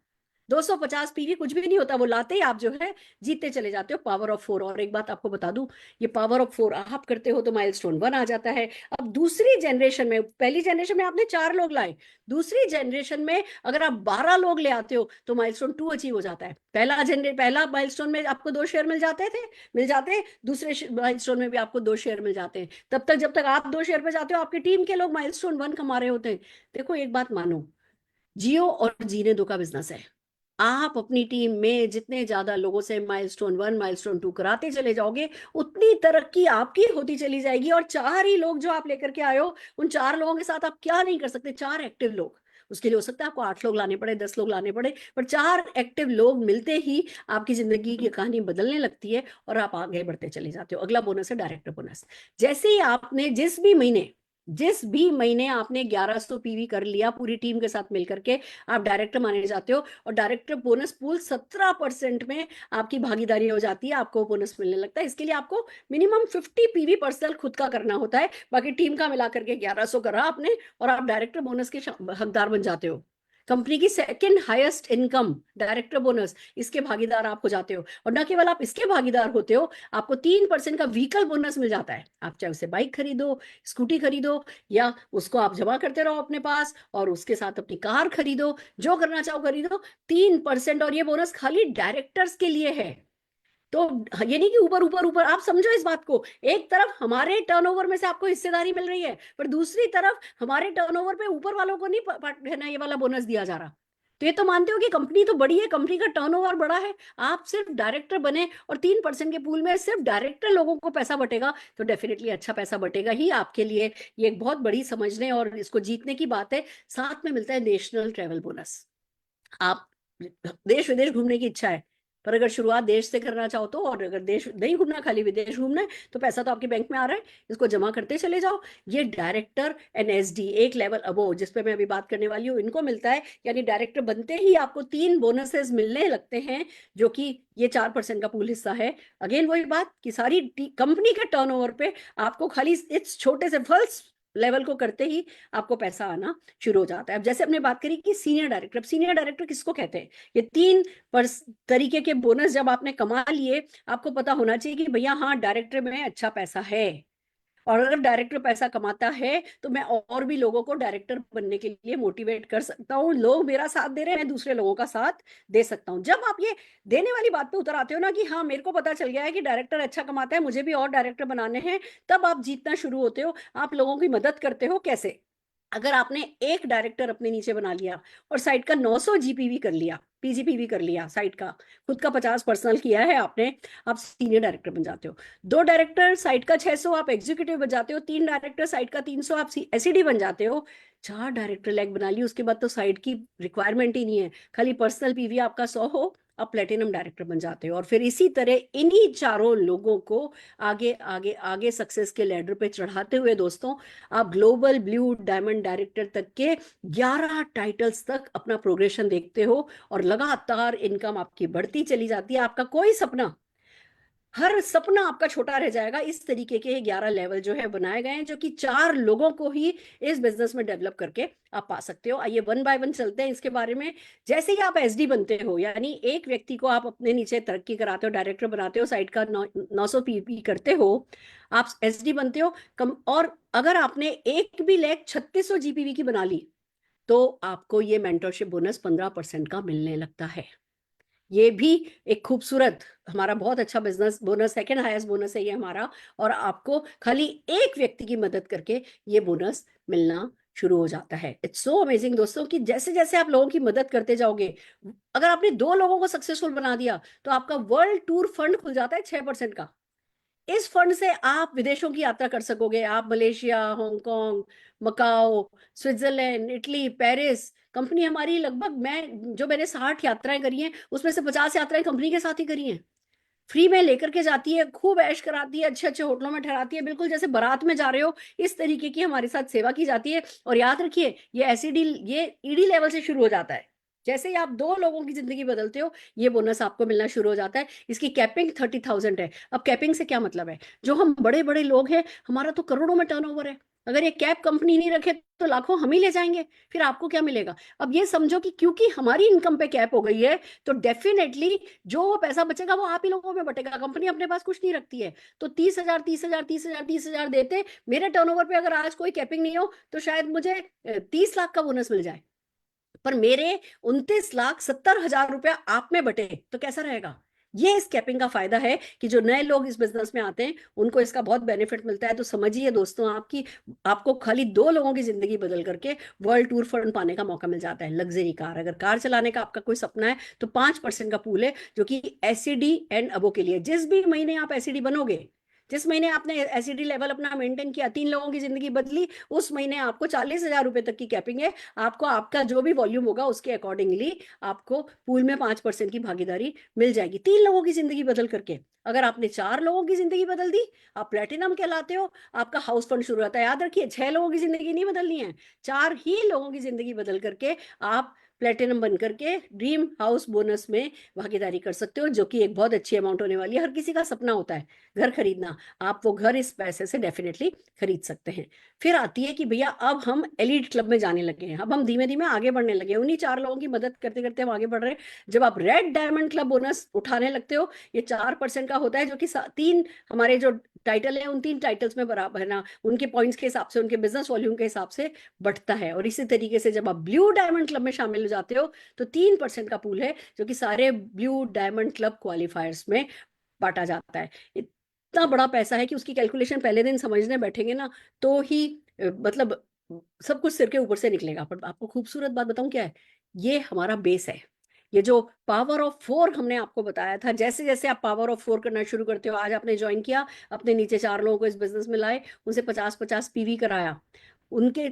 250 पीवी कुछ भी नहीं होता, वो लाते ही आप जो है जीतते चले जाते हो। Power of 4। और एक बात आपको बता दूं, ये पावर ऑफ 4 आप करते हो तो माइलस्टोन 1 आ जाता है। अब दूसरी जनरेशन में, पहली जनरेशन में आपने 4 लोग लाए, दूसरी जनरेशन में अगर आप 12 लोग ले आते हो तो माइलस्टोन 2 अचीव हो जाता है। पहला माइलस्टोन में आपको 2 शेयर मिल जाते हैं, दूसरे माइलस्टोन में भी आपको 2 शेयर मिल जाते हैं। तब तक जब तक आप 2 शेयर पे जाते हो, आपकी टीम के लोग माइलस्टोन 1 कमा रहे होते हैं। देखो एक बात मानो, जियो और जीने दो का बिजनेस है। आप अपनी टीम में जितने ज्यादा लोगों से माइलस्टोन 1 माइलस्टोन 2 कराते चले जाओगे, उतनी तरक्की आपकी होती चली जाएगी। और 4 ही लोग जो आप लेकर के आए हो, उन 4 लोगों के साथ आप क्या नहीं कर सकते। 4 एक्टिव लोग, उसके लिए हो सकता है आपको 8 लोग लाने पड़े, 10 लोग लाने पड़े, पर 4 एक्टिव लोग मिलते ही आपकी जिंदगी की कहानी बदलने लगती है और आप आगे बढ़ते चले जाते हो। अगला बोनस है डायरेक्टर बोनस। जैसे ही आपने जिस भी महीने आपने 1100 पीवी कर लिया पूरी टीम के साथ मिलकर के, आप डायरेक्टर माने जाते हो। और डायरेक्टर बोनस पूल 17% में आपकी भागीदारी हो जाती है, आपको बोनस मिलने लगता है। इसके लिए आपको मिनिमम 50 पीवी पर्सनल खुद का करना होता है, बाकी टीम का मिलाकर के 1100 करा आपने और आप डायरेक्टर बोनस के हकदार बन जाते हो। कंपनी की second highest income director bonus, इसके भागीदार आप हो जाते हो। और न केवल आप इसके भागीदार होते हो, आपको 3% का व्हीकल बोनस मिल जाता है। आप चाहे उसे बाइक खरीदो, स्कूटी खरीदो, या उसको आप जमा करते रहो अपने पास और उसके साथ अपनी कार खरीदो, जो करना चाहो खरीदो, 3%। और ये बोनस खाली डायरेक्टर्स के लिए है। तो ये नहीं कि ऊपर ऊपर ऊपर, आप समझो इस बात को, एक तरफ हमारे टर्नओवर में से आपको हिस्सेदारी मिल रही है, पर दूसरी तरफ हमारे टर्नओवर पे ऊपर वालों को नहीं है ना ये वाला बोनस दिया जा रहा। तो ये तो मानते हो कि कंपनी तो बड़ी है, कंपनी का टर्नओवर बड़ा है, आप सिर्फ डायरेक्टर बने और 3% के पूल में सिर्फ डायरेक्टर लोगों को पैसा बटेगा, तो डेफिनेटली अच्छा पैसा बटेगा ही आपके लिए। ये एक बहुत बड़ी समझने और इसको जीतने की बात है। साथ में मिलता है नेशनल ट्रेवल बोनस। आप देश विदेश घूमने की इच्छा है, पर अगर शुरुआत देश से करना चाहो तो, और अगर देश नहीं घूमना खाली विदेश घूमना है, तो पैसा तो आपके बैंक में आ रहा है, इसको जमा करते चले जाओ। ये डायरेक्टर एनएसडी एक लेवल अबो, जिसपे मैं अभी बात करने वाली हूँ, इनको मिलता है। यानी डायरेक्टर बनते ही आपको 3 बोनसेस मिलने लगते हैं, जो कि ये 4% का पूल हिस्सा है। अगेन वही बात कि सारी कंपनी के टर्नओवर पे आपको खाली इस छोटे से फर्स्ट लेवल को करते ही आपको पैसा आना शुरू हो जाता है। अब जैसे हमने बात करी कि सीनियर डायरेक्टर, अब सीनियर डायरेक्टर किसको कहते हैं? ये 3 तरीके के बोनस जब आपने कमा लिए, आपको पता होना चाहिए कि भैया हाँ डायरेक्टर में अच्छा पैसा है, और अगर डायरेक्टर पैसा कमाता है तो मैं और भी लोगों को डायरेक्टर बनने के लिए मोटिवेट कर सकता हूँ, लोग मेरा साथ दे रहे हैं, मैं दूसरे लोगों का साथ दे सकता हूँ। जब आप ये देने वाली बात पे उतर आते हो ना कि हाँ मेरे को पता चल गया है कि डायरेक्टर अच्छा कमाता है, मुझे भी और डायरेक्टर बनाने हैं, तब आप जीतना शुरू होते हो। आप लोगों की मदद करते हो कैसे? अगर आपने एक डायरेक्टर अपने नीचे बना लिया और साइट का 900 जीपीवी कर लिया, पीजीपीवी कर लिया साइट का, खुद का 50 पर्सनल किया है आपने, आप सीनियर डायरेक्टर बन जाते हो। 2 डायरेक्टर साइट का 600 आप एग्जीक्यूटिव बन जाते हो, 3 डायरेक्टर साइट का 300 आप एसईडी बन जाते हो। 4 डायरेक्टर लैग बना ली, उसके बाद तो साइट की रिक्वायरमेंट ही नहीं है, खाली पर्सनल पीवी आपका 100 हो, आप प्लेटिनम डायरेक्टर बन जाते हो। और फिर इसी तरह इन्हीं चारों लोगों को आगे आगे आगे सक्सेस के लैडर पे चढ़ाते हुए दोस्तों, आप ग्लोबल ब्लू डायमंड डायरेक्टर तक के 11 टाइटल्स तक अपना प्रोग्रेशन देखते हो, और लगातार इनकम आपकी बढ़ती चली जाती है। आपका कोई सपना, हर सपना आपका छोटा रह जाएगा। इस तरीके के 11 लेवल जो है बनाए गए हैं, जो कि 4 लोगों को ही इस बिजनेस में डेवलप करके आप पा सकते हो। आइए वन बाय वन चलते हैं इसके बारे में। जैसे ही आप एसडी बनते हो, यानी एक व्यक्ति को आप अपने नीचे तरक्की कराते हो, डायरेक्टर बनाते हो, साइट का 900 पीपी करते हो, आप एसडी बनते हो कम। और अगर आपने एक भी लैख 3600 जीपीवी की बना ली, तो आपको ये मेंटरशिप बोनस 15% का मिलने लगता है। ये भी एक खूबसूरत, हमारा बहुत अच्छा business bonus, second highest bonus है ये हमारा। और आपको खाली एक व्यक्ति की मदद करके ये बोनस मिलना शुरू हो जाता है। इट्स सो अमेजिंग दोस्तों कि जैसे जैसे आप लोगों की मदद करते जाओगे, अगर आपने 2 लोगों को सक्सेसफुल बना दिया, तो आपका वर्ल्ड टूर फंड खुल जाता है 6% का। इस फंड से आप विदेशों की यात्रा कर सकोगे, आप Malaysia, Hong Kong, Macau, Switzerland, Italy, Paris. Company हमारी लगभग, मैंने 60 यात्राएं करी हैं, उसमें से 50 यात्राएं कंपनी के साथ ही करी हैं। फ्री में लेकर के जाती है, खूब ऐश कराती है, अच्छे अच्छे होटलों में ठहराती है, बिल्कुल जैसे बारात में जा रहे हो, इस तरीके की हमारे साथ सेवा की जाती है। और याद रखिए, ये एसईडी, ये ईडी लेवल से शुरू हो जाता है। जैसे ही आप 2 लोगों की जिंदगी बदलते हो, ये बोनस आपको मिलना शुरू हो जाता है। इसकी कैपिंग 30,000 है। अब कैपिंग से क्या मतलब है? जो हम बड़े बड़े लोग हैं, हमारा तो करोड़ों में टर्नओवर है, अगर ये कैप कंपनी नहीं रखे तो लाखों हम ही ले जाएंगे, फिर आपको क्या मिलेगा? अब ये समझो कि क्योंकि हमारी इनकम पे कैप हो गई है, तो डेफिनेटली जो पैसा बचेगा वो आप ही लोगों में बटेगा। कंपनी अपने पास कुछ नहीं रखती है। तो 30,000 30,000 30,000 30,000 देते, मेरे टर्नओवर पे अगर आज कोई कैपिंग नहीं हो, तो शायद मुझे 30 लाख का बोनस मिल जाए, पर मेरे 29,70,000 रुपया आप में बटे, तो कैसा रहेगा? ये इस कैपिंग का फायदा है कि जो नए लोग इस बिजनेस में आते हैं, उनको इसका बहुत बेनिफिट मिलता है। तो समझिए दोस्तों, आपको खाली 2 लोगों की जिंदगी बदल करके वर्ल्ड टूर फंड पाने का मौका मिल जाता है। लग्जरी कार, अगर कार चलाने का आपका कोई सपना है, तो 5% का पूल है, जो कि एसईडी एंड अबो के लिए। जिस भी महीने आप एसईडी बनोगे, जिस महीने आपने एसईडी लेवल अपना मेंटेन किया, 3 लोगों की जिंदगी बदली, उस महीने आपको 40,000 रुपए तक की कैपिंग है। आपको आपका जो भी वॉल्यूम होगा उसके अकॉर्डिंगली आपको पूल में 5% की भागीदारी मिल जाएगी, 3 लोगों की जिंदगी बदल करके। अगर आपने 4 लोगों की जिंदगी बदल दी, आप प्लेटिनम कहलाते हो, आपका हाउस फंड शुरू होता है। याद रखिए, 6 लोगों की जिंदगी नहीं बदलनी है, 4 ही लोगों की जिंदगी बदल करके आप प्लेटिनम बन करके ड्रीम हाउस बोनस में भागीदारी कर सकते हो, जो कि एक बहुत अच्छी अमाउंट होने वाली है। हर किसी का सपना होता है घर खरीदना, आप वो घर इस पैसे से डेफिनेटली खरीद सकते हैं। फिर आती है कि भैया अब हम एलिट क्लब में जाने लगे हैं, अब हम धीमे धीमे आगे बढ़ने लगे हैं, उन्हीं 4 लोगों की मदद करते करते हम आगे बढ़ रहे हैं। जब आप रेड डायमंड क्लब बोनस उठाने लगते हो, ये 4% का होता है, जो कि 3 हमारे जो टाइटल है, उन 3 टाइटल्स में बराबर है ना, उनके पॉइंट्स के हिसाब से, उनके बिजनेस वॉल्यूम के हिसाब से बढ़ता है। और इसी तरीके से जब आप ब्लू डायमंड क्लब में शामिल हो जाते हो, तो 3% का पूल है, जो कि सारे ब्लू डायमंड क्लब क्वालिफायर्स में बांटा जाता है। इतना बड़ा पैसा है कि उसकी कैलकुलेशन पहले दिन समझने बैठेंगे ना तो ही मतलब सब कुछ सिर के ऊपर से निकलेगा। पर आपको खूबसूरत बात बताऊं क्या है, ये हमारा बेस है। ये जो पावर ऑफ फोर हमने आपको बताया था, जैसे जैसे आप पावर ऑफ फोर करना शुरू करते हो, आज आपने ज्वाइन किया, अपने नीचे 4 लोगों को इस बिजनेस में लाए, उनसे 50-50 पीवी कराया, उनके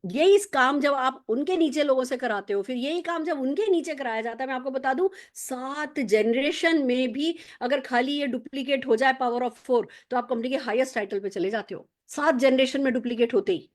यही इस काम जब आप उनके नीचे लोगों से कराते हो, फिर यही काम जब उनके नीचे कराया जाता है, मैं आपको बता दूं 7 जनरेशन में भी अगर खाली ये डुप्लीकेट हो जाए पावर ऑफ फोर, तो आप कंपनी के हाईएस्ट टाइटल पे चले जाते हो, 7 जनरेशन में डुप्लीकेट होते ही।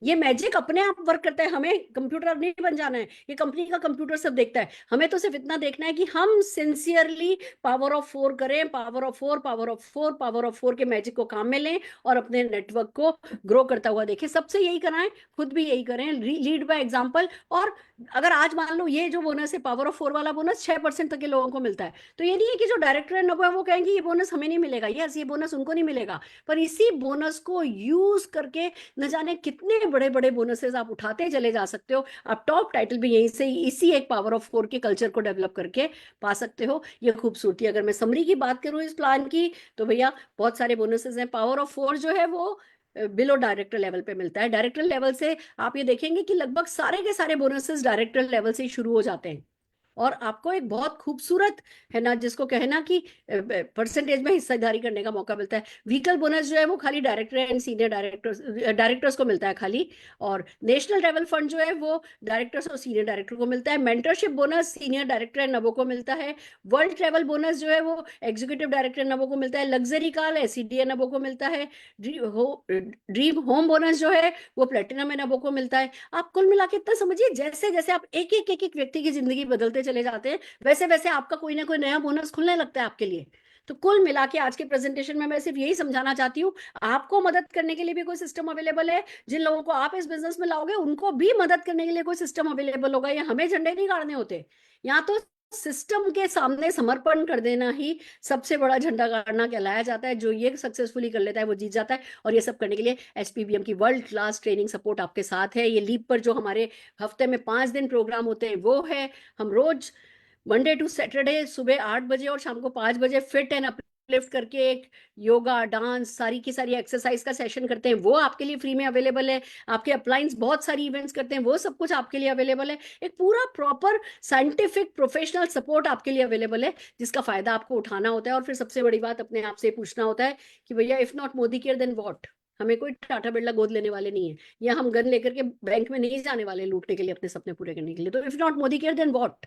ये मैजिक अपने आप वर्क करता है, हमें कंप्यूटर नहीं बन जाना है, ये कंपनी का कंप्यूटर सब देखता है, हमें तो सिर्फ इतना देखना है कि हम सिंसियरली पावर ऑफ फोर करें, power of four, power of four, power of four के मैजिक को काम में लें और अपने नेटवर्क को ग्रो करता हुआ देखें। सबसे यही कराएं, खुद भी यही करें, लीड बाय एग्जाम्पल। और अगर आज मान लो ये जो बोनस है पावर ऑफ फोर वाला बोनस 6% तक के लोगों को मिलता है, तो ये नहीं है कि जो डायरेक्टर है नब्बे वो कहेंगे ये बोनस हमें नहीं मिलेगा, यस ये बोनस उनको नहीं मिलेगा, पर इसी बोनस को यूज करके न जाने कितने बड़े बड़े बोनसेस आप उठाते चले जा सकते हो। आप टॉप टाइटल भी यहीं से इसी एक पावर ऑफ फोर के कल्चर को डेवलप करके पा सकते हो। ये खूबसूरती, अगर मैं समरी की बात करूं इस प्लान की, तो भैया बहुत सारे बोनसेस हैं। पावर ऑफ फोर जो है वो बिलो डायरेक्टर लेवल पे मिलता है, डायरेक्टर लेवल से आप ये देखेंगे कि लगभग सारे के सारे बोनसेस डायरेक्टर लेवल से ही शुरू हो जाते हैं। और आपको एक बहुत खूबसूरत है ना, जिसको कहना कि परसेंटेज में हिस्सेदारी करने का मौका मिलता है। व्हीकल बोनस जो है वो खाली डायरेक्टर एंड सीनियर डायरेक्टर्स को मिलता है खाली, और नेशनल ट्रैवल फंड जो है वो डायरेक्टर्स और सीनियर डायरेक्टर को मिलता है। Mentorship bonus senior director and नबो को मिलता है। वर्ल्ड ट्रैवल बोनस जो है वो एग्जीक्यूटिव डायरेक्टर नबो को मिलता है। लग्जरी कार एससीडीए नबो को मिलता है। ड्रीम होम बोनस जो है वो प्लेटिनम एंड नबो को मिलता है। आप कुल मिला के इतना समझिए, जैसे जैसे आप एक एक व्यक्ति की जिंदगी बदलते चले जाते हैं, वैसे वैसे आपका कोई ना कोई नया बोनस खुलने लगता है आपके लिए। तो कुल मिला के आज के प्रेजेंटेशन में मैं सिर्फ यही समझाना चाहती हूँ, आपको मदद करने के लिए भी कोई सिस्टम अवेलेबल है। जिन लोगों को आप इस बिजनेस में लाओगे उनको भी मदद करने के लिए कोई सिस्टम अवेलेबल होगा। ये हमें झंडे नहीं गाड़ने होते, यहाँ तो सिस्टम के सामने समर्पण कर देना ही सबसे बड़ा झंडा गाड़ना कहलाया जाता है। जो ये सक्सेसफुली कर लेता है वो जीत जाता है। और ये सब करने के लिए एसपीबीएम की वर्ल्ड क्लास ट्रेनिंग सपोर्ट आपके साथ है। ये लीप पर जो हमारे हफ्ते में 5 दिन प्रोग्राम होते हैं वो है, हम रोज मंडे टू सैटरडे सुबह 8 बजे और शाम को 5 बजे फिट एंड अपलिफ्ट करके एक योगा डांस सारी की सारी एक्सरसाइज का सेशन करते हैं, वो आपके लिए फ्री में अवेलेबल है। आपके अपलाइंस बहुत सारी इवेंट्स करते हैं, वो सब कुछ आपके लिए अवेलेबल है। एक पूरा प्रॉपर साइंटिफिक प्रोफेशनल सपोर्ट आपके लिए अवेलेबल है, जिसका फायदा आपको उठाना होता है। और फिर सबसे बड़ी बात अपने आप से पूछना होता है कि भैया if not Modi care then what. हमें कोई टाटा बिरला गोद लेने वाले नहीं है, या हम गन लेकर के बैंक में नहीं जाने वाले लूटने के लिए अपने सपने पूरे करने के लिए। तो if not Modi care then what,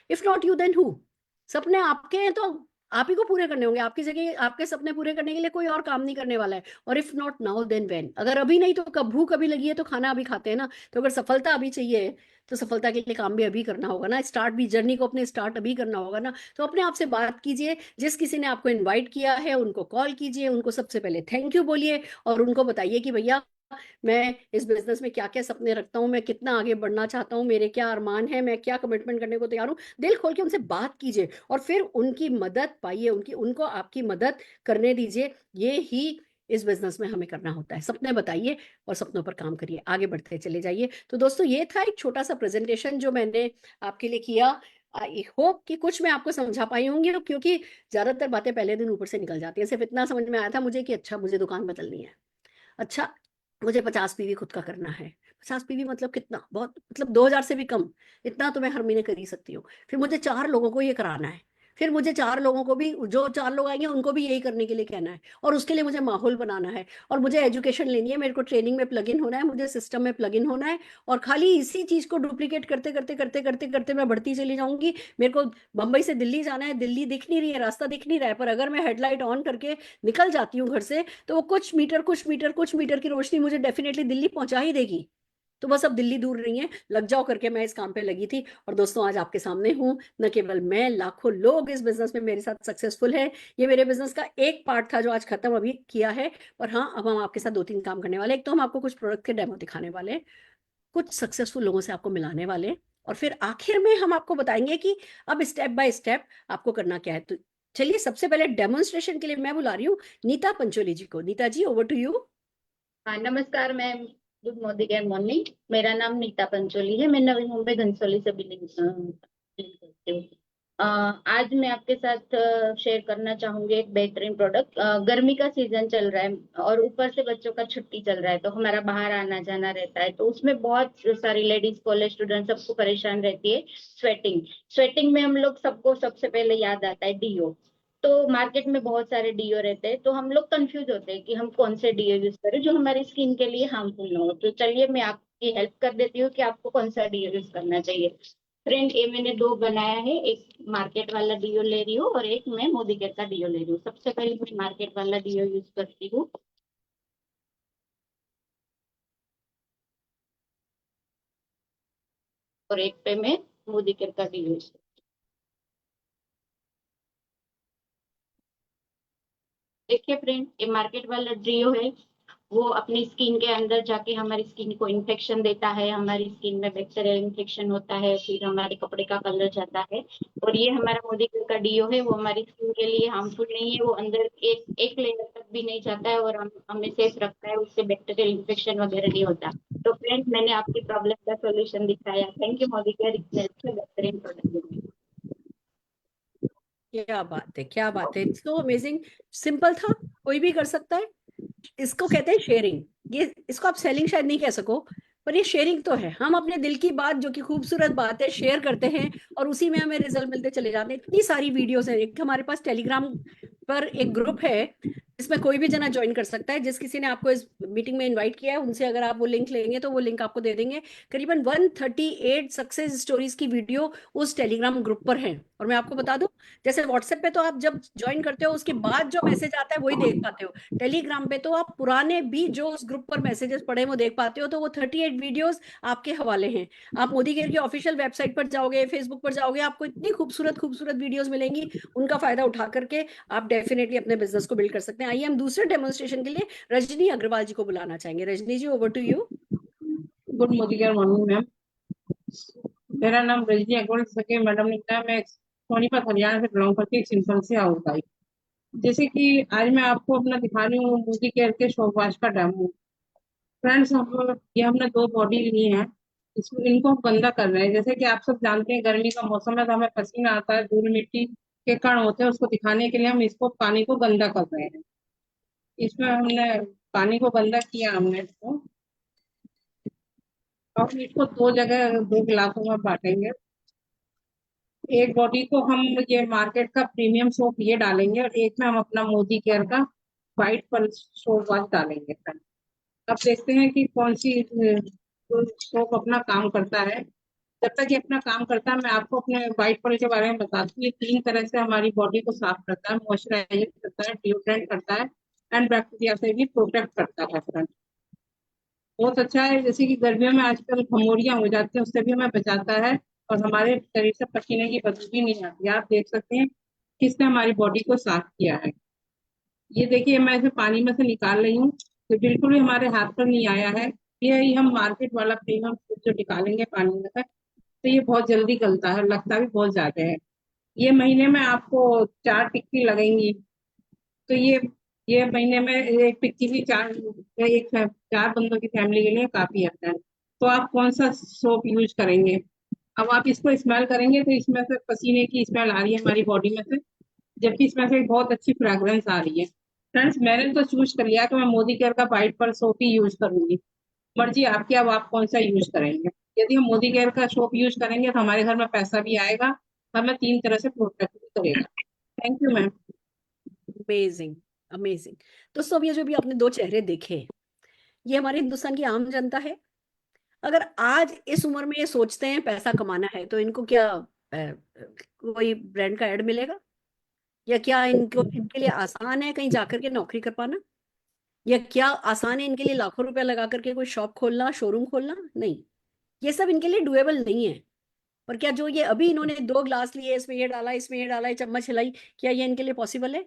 if not you then who. सपने आपके हैं तो आप ही को पूरे करने होंगे, आपकी जगह आपके सपने पूरे करने के लिए कोई और काम नहीं करने वाला है। और if not now then when, अगर अभी नहीं तो कब, भूख अभी लगी है तो खाना अभी खाते हैं ना। तो अगर सफलता अभी चाहिए तो सफलता के लिए काम भी अभी करना होगा ना, स्टार्ट भी जर्नी को अपने स्टार्ट अभी करना होगा ना। तो अपने आप से बात कीजिए, जिस किसी ने आपको इनवाइट किया है उनको कॉल कीजिए, उनको सबसे पहले थैंक यू बोलिए और उनको बताइए कि भैया मैं इस बिजनेस में क्या क्या सपने रखता हूँ, मैं कितना आगे बढ़ना चाहता हूँ, मेरे क्या अरमान है, मैं क्या कमिटमेंट करने को तैयार हूँ। दिल खोल के उनसे बात कीजिए और फिर उनकी मदद पाइए, उनको आपकी मदद करने दीजिए। ये ही इस बिजनेस में हमें करना होता है। सपने बताइए और सपनों पर काम करिए, आगे बढ़ते चले जाइए। तो दोस्तों ये था एक छोटा सा प्रेजेंटेशन जो मैंने आपके लिए किया। आई होप कि कुछ मैं आपको समझा पाई होंगी, क्योंकि ज्यादातर बातें पहले दिन ऊपर से निकल जाती हैं। सिर्फ इतना समझ में आया था मुझे कि अच्छा मुझे दुकान बदलनी है, अच्छा मुझे 50 पीवी खुद का करना है। 50 पीवी मतलब कितना, बहुत मतलब 2,000 से भी कम, इतना तो मैं हर महीने कर ही सकती हूँ। फिर मुझे 4 लोगों को ये कराना है, फिर मुझे 4 लोगों को भी, जो 4 लोग आएंगे उनको भी यही करने के लिए कहना है, और उसके लिए मुझे माहौल बनाना है, और मुझे एजुकेशन लेनी है, मेरे को ट्रेनिंग में प्लग इन होना है, मुझे सिस्टम में प्लग इन होना है। और खाली इसी चीज को डुप्लीकेट करते करते करते करते करते मैं बढ़ती चली जाऊंगी। मेरे को बंबई से दिल्ली जाना है, दिल्ली दिख नहीं रही है, रास्ता दिख नहीं रहा है, पर अगर मैं हेडलाइट ऑन करके निकल जाती हूँ घर से, तो वो कुछ मीटर की रोशनी मुझे डेफिनेटली दिल्ली पहुंचा ही देगी। तो बस अब दिल्ली दूर नहीं है, लग जाओ करके मैं इस काम पे लगी थी। और दोस्तों आज आपके सामने हूँ, न केवल मैं, लाखों लोग इस बिजनेस में मेरे साथ सक्सेसफुल है। ये मेरे बिजनेस का एक पार्ट था जो आज खत्म अभी किया है। और हाँ, अब हम आपके साथ 2-3 काम करने वाले हैं। एक तो हम आपको कुछ प्रोडक्ट के डेमो दिखाने वाले हैं, कुछ सक्सेसफुल लोगों से आपको मिलाने वाले हैं, और फिर आखिर में हम आपको बताएंगे कि अब स्टेप बाय स्टेप आपको करना क्या है। तो चलिए सबसे पहले डेमोन्स्ट्रेशन के लिए मैं बुला रही हूँ नीता पंचोली जी को। नीता जी, ओवर टू यू। हाँ नमस्कार मैम। Good morning. मेरा नाम नीता पंचोली है। मैं नवी मुंबई घनसोली से बिलोंग करती हूँ। आज मैं आपके साथ शेयर करना चाहूंगी एक बेहतरीन प्रोडक्ट। गर्मी का सीजन चल रहा है और ऊपर से बच्चों का छुट्टी चल रहा है, तो हमारा बाहर आना जाना रहता है, तो उसमें बहुत सारी लेडीज, कॉलेज स्टूडेंट सबको परेशान रहती है स्वेटिंग। स्वेटिंग में हम लोग सबको सबसे पहले याद आता है डीओ। तो मार्केट में बहुत सारे डीओ रहते हैं, तो हम लोग कंफ्यूज होते हैं कि हम कौन से डीओ यूज करें जो हमारी स्किन के लिए हार्मफुल ना हो। तो चलिए मैं आपकी हेल्प कर देती हूँ कि आपको कौन सा डीओ यूज करना चाहिए। फ्रेंड, ये मैंने दो बनाया है, एक मार्केट वाला डीओ ले रही हूँ और एक मैं मोदी केयर का डीओ ले रही हूँ। सबसे पहले मैं मार्केट वाला डीओ यूज करती हूँ। और एक पे मैं मोदी केयर का डीओ यूज। देखिए फ्रेंड, ये मार्केट वाला डीओ है, वो अपनी स्किन के अंदर जाके हमारी स्किन को इन्फेक्शन देता है, हमारी स्किन में बैक्टीरियल इन्फेक्शन होता है, फिर हमारे कपड़े का कलर जाता है। और ये हमारा मोदी का डीओ है, वो हमारी स्किन के लिए हार्मफुल नहीं है, वो अंदर एक एक लेयर तक भी नहीं जाता है और हमें सेफ रखता है, उससे बैक्टीरियल इन्फेक्शन वगैरह नहीं होता। तो फ्रेंड, मैंने आपकी प्रॉब्लम का सोल्यूशन दिखाया। थैंक यू मोदी केयर, इतने अच्छे बेहतरीन प्रोडक्ट। क्या बात है, क्या बात है, सो अमेजिंग। सिंपल था, कोई भी कर सकता है। इसको कहते हैं शेयरिंग। ये इसको आप सेलिंग शायद नहीं कह सको, पर ये शेयरिंग तो है। हम अपने दिल की बात, जो कि खूबसूरत बात है, शेयर करते हैं और उसी में हमें रिजल्ट मिलते चले जाते हैं। इतनी सारी वीडियोस हैं। एक हमारे पास टेलीग्राम पर एक ग्रुप है जिसमें कोई भी जना ज्वाइन कर सकता है। जिस किसी ने आपको इस मीटिंग में इनवाइट किया है, उनसे अगर आप वो लिंक लेंगे तो वो लिंक आपको दे देंगे। करीबन 138 सक्सेस स्टोरीज की वीडियो उस टेलीग्राम ग्रुप पर है। और मैं आपको बता दूं, जैसे व्हाट्सएप पे तो आप जब ज्वाइन करते हो उसके बाद जो मैसेज आता है वही देख पाते हो, टेलीग्राम पे तो आप पुराने भी जो उस ग्रुप पर मैसेजेस पड़े हैं वो देख पाते हो। तो वो 38 वीडियोस आपके हवाले हैं। आप मोदी केयर की ऑफिशियल वेबसाइट पर जाओगे, फेसबुक पर जाओगे, आपको इतनी खूबसूरत खूबसूरत वीडियोस मिलेंगी। उनका फायदा उठा करके आप डेफिनेटली अपने बिजनेस को बिल्ड कर सकते हैं। आइए हम दूसरे डेमोन्स्ट्रेशन के लिए रजनी अग्रवाल जी को बुलाना चाहेंगे। Rajni ji, over to you. Good Modicare morning ma'am. मेरा नाम रजनी अग्रवाल सके मैडम ने बताया। मैं सोनीपत हरियाणा से बिलोंग करती हूँ, एक सिंपल से हाउस वाइफ। जैसे कि आज मैं आपको अपना दिखा रही हूँ मोदी केयर के शॉप वॉश का डेमो। फ्रेंड्स, हम ये हमने दो बॉडी ली है, इसको इनको हम गंदा कर रहे हैं। जैसे कि आप सब जानते हैं गर्मी का मौसम है तो हमें पसीना आता है, धूल मिट्टी के कण होते हैं, उसको दिखाने के लिए हम इसको पानी को गंदा कर रहे हैं। इसमें हमने पानी को गंदा किया हमने इसको, और इसको दो जगह दो गिलासों में बांटेंगे। एक बॉडी को हम ये मार्केट का प्रीमियम सोप ये डालेंगे और एक में हम अपना मोदी केयर का व्हाइट पल सोप वॉश डालेंगे। अब देखते हैं कि कौन सी सोप अपना काम करता है। जब तक ये अपना काम करता है मैं आपको अपने व्हाइट पल के बारे में बताती हूँ। ये तीन तरह से हमारी बॉडी को साफ करता है, मॉइस्चराइज करता है, डिओड्रेंट करता है एंड बैक्टीरिया से भी प्रोटेक्ट करता है। फ्रेंड, बहुत अच्छा है। जैसे कि गर्मियों में आजकल घमौरियां हो जाती हैं, उससे भी हमें बचाता है और हमारे शरीर से पसीने की बदबू भी नहीं आती। आप देख सकते हैं किसने हमारी बॉडी को साफ किया है। ये देखिए, मैं इसे पानी में से निकाल रही हूँ तो बिल्कुल भी हमारे हाथ पर नहीं आया है। ये ही हम मार्केट वाला प्रीमियम जो निकालेंगे पानी में से तो ये बहुत जल्दी गलता है, लगता भी बहुत ज्यादा है। ये महीने में आपको 4 टिक्की लगेंगी, तो ये महीने में एक टिक्की भी चार बंदों की फैमिली के लिए काफी है। तो आप कौन सा सोप यूज करेंगे? अब आप इसको स्मेल करेंगे तो इसमें से पसीने की स्मेल आ रही है हमारी बॉडी में से, जबकि इसमें से एक बहुत अच्छी फ्रेग्रेंस आ रही है। फ्रेंड्स, मैंने तो चूज कर लिया कि मैं मोदी केयर का वाइट पर सोप ही यूज करूंगी। मर्जी आपकी, अब आप कौन सा यूज करेंगे। यदि हम मोदी केयर का सोप यूज करेंगे तो हमारे घर में पैसा भी आएगा, हमें तीन तरह से प्रोटेक्ट भी करेगा। Thank you ma'am. Amazing, amazing. दोस्तों, अब ये जो भी आपने दो चेहरे देखे, ये हमारे हिंदुस्तान की आम जनता है। अगर आज इस उम्र में ये सोचते हैं पैसा कमाना है, तो इनको क्या कोई ब्रांड का एड मिलेगा? या क्या इनको, इनके लिए आसान है कहीं जाकर के नौकरी कर पाना? या क्या आसान है इनके लिए लाखों रुपया लगा करके कोई शॉप खोलना, शोरूम खोलना? नहीं, ये सब इनके लिए डुएबल नहीं है। पर क्या जो ये अभी इन्होंने दो ग्लास लिए, इसमें ये डाला, इसमें ये डाला, ये चम्मच हिलाई, क्या ये इनके लिए पॉसिबल है?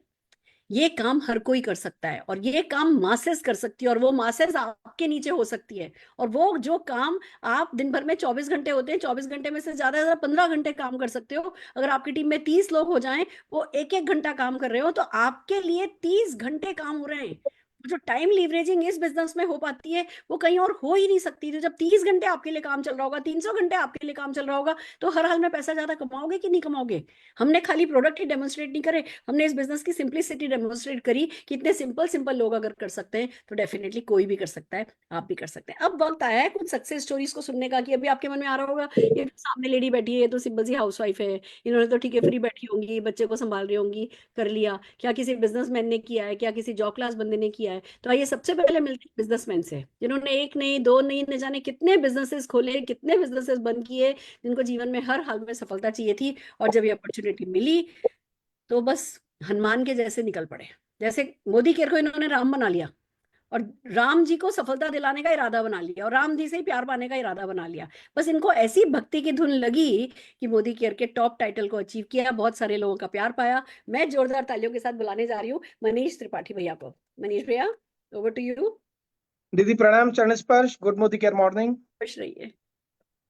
ये काम हर कोई कर सकता है और ये काम मासेस कर सकती है, और वो मासेस आपके नीचे हो सकती है। और वो जो काम आप दिन भर में 24 घंटे होते हैं, 24 घंटे में से ज्यादा 15 घंटे काम कर सकते हो। अगर आपकी टीम में 30 लोग हो जाएं, वो एक एक घंटा काम कर रहे हो, तो आपके लिए 30 घंटे काम हो रहे हैं। जो टाइम लीवरेजिंग इस बिजनेस में हो पाती है वो कहीं और हो ही नहीं सकती। तो जब 30 घंटे आपके लिए काम चल रहा होगा, 300 घंटे आपके लिए काम चल रहा होगा, तो हर हाल में पैसा ज्यादा कमाओगे कि नहीं कमाओगे? हमने खाली प्रोडक्ट ही डेमोन्स्ट्रेट नहीं करे, हमने इस बिजनेस की सिंप्लिसिटी डेमोन्स्ट्रेट करी कि इतने सिंपल सिंपल लोग अगर कर सकते हैं तो डेफिनेटली कोई भी कर सकता है, आप भी कर सकते हैं। अब वक्त आया है कुछ सक्सेस स्टोरीज को सुनने का। कि अभी आपके मन में आ रहा होगा ये तो सामने लेडी बैठी है, ये तो सिंपल सी हाउस वाइफ है, इन्होंने तो ठीक है फ्री बैठी होंगी, बच्चे को संभाल रही होंगी, कर लिया। क्या किसी बिजनेसमैन ने किया है? क्या किसी जॉब क्लास बंदे ने किया है? तो आइए सबसे पहले मिलते हैं बिजनेसमैन से, जिन्होंने एक नहीं, दो नहीं, न जाने कितने बिजनेसेस खोले, कितने बिजनेसेस बंद किए, जिनको जीवन में हर हाल में सफलता चाहिए थी, और जब ये अपॉर्चुनिटी मिली तो बस हनुमान के जैसे निकल पड़े। जैसे मोदी केयर को इन्होंने राम बना लिया, और राम जी को सफलता दिलाने का इरादा बना लिया, और राम जी से ही प्यार पाने का इरादा बना लिया। बस इनको ऐसी भक्ति की धुन लगी कि मोदी केयर के टॉप टाइटल को अचीव किया, बहुत सारे लोगों का प्यार पाया। मैं जोरदार तालियों के साथ बुलाने जा रही हूँ मनीष त्रिपाठी भैया को। मनीष भैया, ओवर टू यू। दीदी प्रणाम, चरण स्पर्श, गुड मोदी केयर मॉर्निंग। खुश रहिए।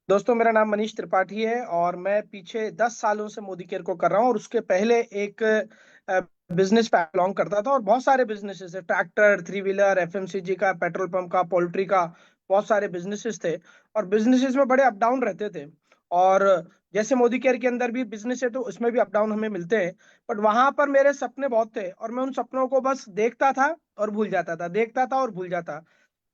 दोस्तों मेरा नाम मनीष त्रिपाठी है और मैं पीछे 10 सालों से मोदी केयर को कर रहा हूँ, और उसके पहले एक बिजनेस पे बिलोंग करता था, और बहुत सारे बिजनेसेस है, ट्रैक्टर, 3 व्हीलर, एफएमसीजी का, पेट्रोल पंप का, पोल्ट्री का, बहुत सारे बिजनेसेस थे। और बिजनेसेस में बड़े अप डाउन रहते थे, और जैसे मोदी केयर के अंदर भी बिजनेस है तो उसमें भी अप डाउन हमें मिलते हैं। बट वहां पर मेरे सपने बहुत थे, और मैं उन सपनों को बस देखता था और भूल जाता था, देखता था और भूल जाता।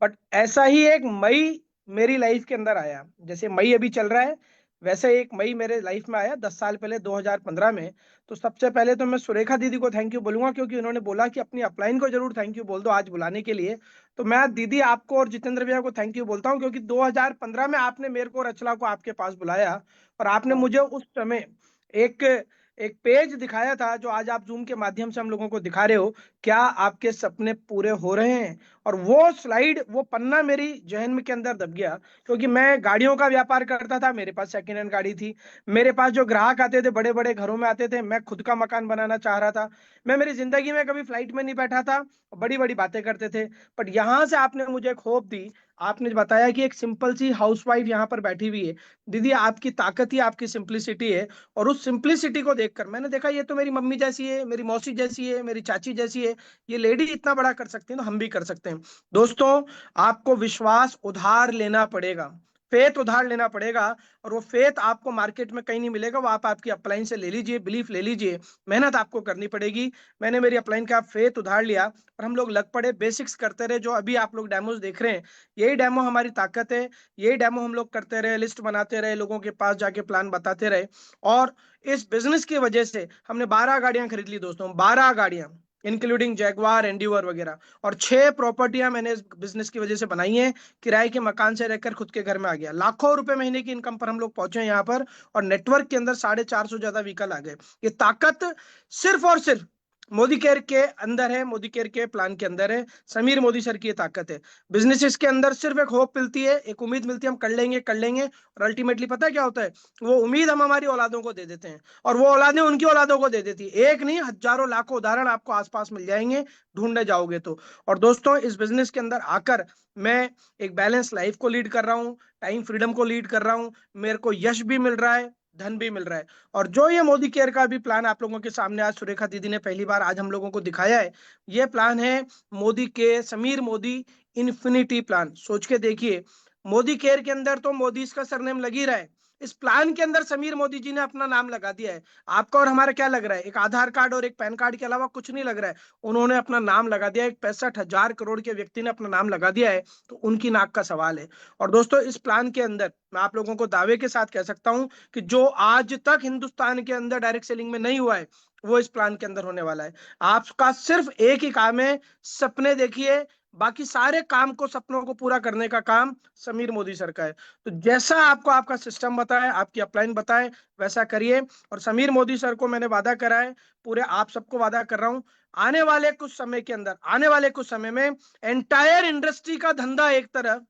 बट ऐसा ही एक मई मेरी लाइफ के अंदर आया, जैसे मई अभी चल रहा है वैसे एक मई मेरे लाइफ में आया 10 साल पहले 2015 में। तो सबसे पहले तो मैं सुरेखा दीदी को थैंक यू बोलूंगा, क्योंकि उन्होंने बोला कि अपनी अपलाइन को जरूर थैंक यू बोल दो आज बुलाने के लिए। तो मैं दीदी आपको और जितेंद्र भैया को थैंक यू बोलता हूँ, क्योंकि 2015 में आपने मेरे को और रचला को आपके पास बुलाया, और आपने मुझे उस समय एक एक पेज दिखाया था जो आज आप जूम के माध्यम से हम लोगों को दिखा रहे हो। क्या आपके सपने पूरे हो रहे हैं? और वो स्लाइड, वो पन्ना मेरी जहन में के अंदर दब गया, क्योंकि मैं गाड़ियों का व्यापार करता था, मेरे पास सेकेंड हैंड गाड़ी थी, मेरे पास जो ग्राहक आते थे बड़े बड़े घरों में आते थे, मैं खुद का मकान बनाना चाह रहा था, मैं मेरी जिंदगी में कभी फ्लाइट में नहीं बैठा था, बड़ी बड़ी बातें करते थे। बट यहाँ से आपने मुझे एक होप दी, आपने बताया कि एक सिंपल सी हाउसवाइफ यहाँ पर बैठी हुई है। दीदी आपकी ताकत ही आपकी सिंप्लिसिटी है, और उस सिंप्लिसिटी को देखकर मैंने देखा ये तो मेरी मम्मी जैसी है, मेरी मौसी जैसी है, मेरी चाची जैसी है, ये लेडी इतना बड़ा कर सकती है तो हम भी कर सकते हैं। दोस्तों आपको विश्वास उधार लेना पड़ेगा, फेथ उधार लेना पड़ेगा, और वो फेथ आपको मार्केट में कहीं नहीं मिलेगा, वो आप आपकी अपलाइन से ले लीजिए, बिलीफ ले लीजिए, मेहनत आपको करनी पड़ेगी। मैंने मेरी अपलाइन का फेथ उधार लिया और हम लोग लग पड़े, बेसिक्स करते रहे। जो अभी आप लोग डेमोज देख रहे हैं, यही डेमो हमारी ताकत है, यही डेमो हम लोग करते रहे, लिस्ट बनाते रहे, लोगों के पास जाके प्लान बताते रहे। और इस बिजनेस की वजह से हमने 12 गाड़ियां खरीद ली दोस्तों, 12 गाड़ियां, इंक्लूडिंग जैगवार, एंडीवर वगैरह, और 6 प्रॉपर्टियां मैंने इस बिजनेस की वजह से बनाई हैं। किराए के मकान से रहकर खुद के घर में आ गया, लाखों रुपए महीने की इनकम पर हम लोग पहुंचे यहाँ पर, और नेटवर्क के अंदर 450 ज्यादा व्हीकल आ गए। ये ताकत सिर्फ और सिर्फ मोदी केयर के अंदर है, मोदी केयर के प्लान के अंदर है, समीर मोदी सर की ये ताकत है। बिजनेसेस के अंदर सिर्फ एक होप मिलती है, एक उम्मीद मिलती है, हम कर लेंगे कर लेंगे, और अल्टीमेटली पता है क्या होता है? वो उम्मीद हम हमारी औलादों को दे देते हैं, और वो औलादें उनकी औलादों को दे देती है। एक नहीं, हजारों लाखों उदाहरण आपको आसपास मिल जाएंगे, ढूंढने जाओगे तो। और दोस्तों इस बिजनेस के अंदर आकर मैं एक बैलेंस लाइफ को लीड कर रहा हूँ, टाइम फ्रीडम को लीड कर रहा हूँ, मेरे को यश भी मिल रहा है, धन भी मिल रहा है। और जो ये मोदी केयर का भी प्लान आप लोगों के सामने आज सुरेखा दीदी ने पहली बार आज हम लोगों को दिखाया है, ये प्लान है मोदी के समीर मोदी इन्फिनिटी प्लान। सोच के देखिए, मोदी केयर के अंदर तो मोदी का सरनेम लग ही रहा है, इस प्लान के अंदर समीर मोदी जी ने अपना नाम लगा दिया है। आपका और हमारा क्या लग रहा है? एक आधार कार्ड और एक पैन कार्ड के अलावा कुछ नहीं लग रहा है, उन्होंने अपना नाम लगा दिया। एक 65,000 करोड़ के व्यक्ति ने अपना नाम लगा दिया है, तो उनकी नाक का सवाल है। और दोस्तों इस प्लान के अंदर मैं आप लोगों को दावे के साथ कह सकता हूं कि जो आज तक हिंदुस्तान के अंदर डायरेक्ट सेलिंग में नहीं हुआ है, वो इस प्लान के अंदर होने वाला है। आपका सिर्फ एक ही काम है, सपने देखिए, बाकी सारे काम को, सपनों को पूरा करने का काम समीर मोदी सर का है। तो जैसा आपको आपका सिस्टम बताए, आपकी अपलाइन बताए, वैसा करिए। और समीर मोदी सर को मैंने वादा करा है, पूरे आप सबको वादा कर रहा हूं, आने वाले कुछ समय के अंदर, आने वाले कुछ समय में एंटायर इंडस्ट्री का धंधा एक तरफ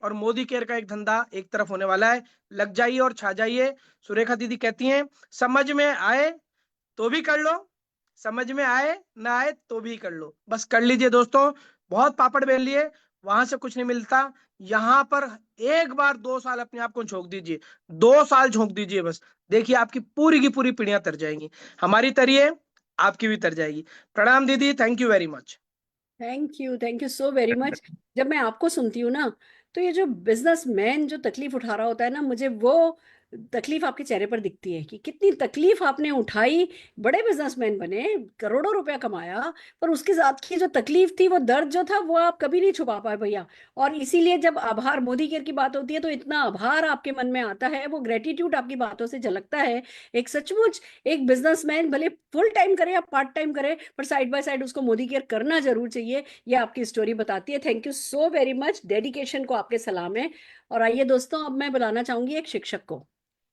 और मोदी केयर का एक धंधा एक तरफ होने वाला है। लग जाइए और छा जाइए। सुरेखा दीदी कहती हैं समझ में आए तो भी कर लो, समझ में आए ना आए तो भी कर लो, बस कर लीजिए दोस्तों। बहुत पापड़ बेल लिए, वहां से कुछ नहीं मिलता। यहां पर एक बार 2 साल अपने आप को झोंक दीजिए, 2 साल झोंक दीजिए, बस देखिए आपकी पूरी की पूरी पीढ़ियां तर जाएंगी। हमारी तरिए, आपकी भी तर जाएगी। प्रणाम दीदी, thank you very much. Thank you so very much. जब मैं आपको सुनती हूँ ना, तो ये जो बिजनेसमैन जो तकलीफ उठा रहा होता है ना, मुझे वो तकलीफ आपके चेहरे पर दिखती है कि कितनी तकलीफ आपने उठाई, बड़े बिजनेसमैन बने, करोड़ों रुपया कमाया, पर उसके साथ की जो तकलीफ थी, वो दर्द जो था, वो आप कभी नहीं छुपा पाए भैया। और इसीलिए जब आभार, मोदी केयर की बात होती है, तो इतना आभार आपके मन में आता है, वो ग्रेटिट्यूड आपकी बातों से झलकता है। एक सचमुच एक बिजनेसमैन भले फुल टाइम करे या पार्ट टाइम करे, पर साइड बाय साइड उसको मोदी केयर करना जरूर चाहिए। ये आपकी स्टोरी बताती है। Thank you so very much, dedication को आपके सलाम है। और आइए दोस्तों, अब मैं बुलाना चाहूंगी एक शिक्षक को,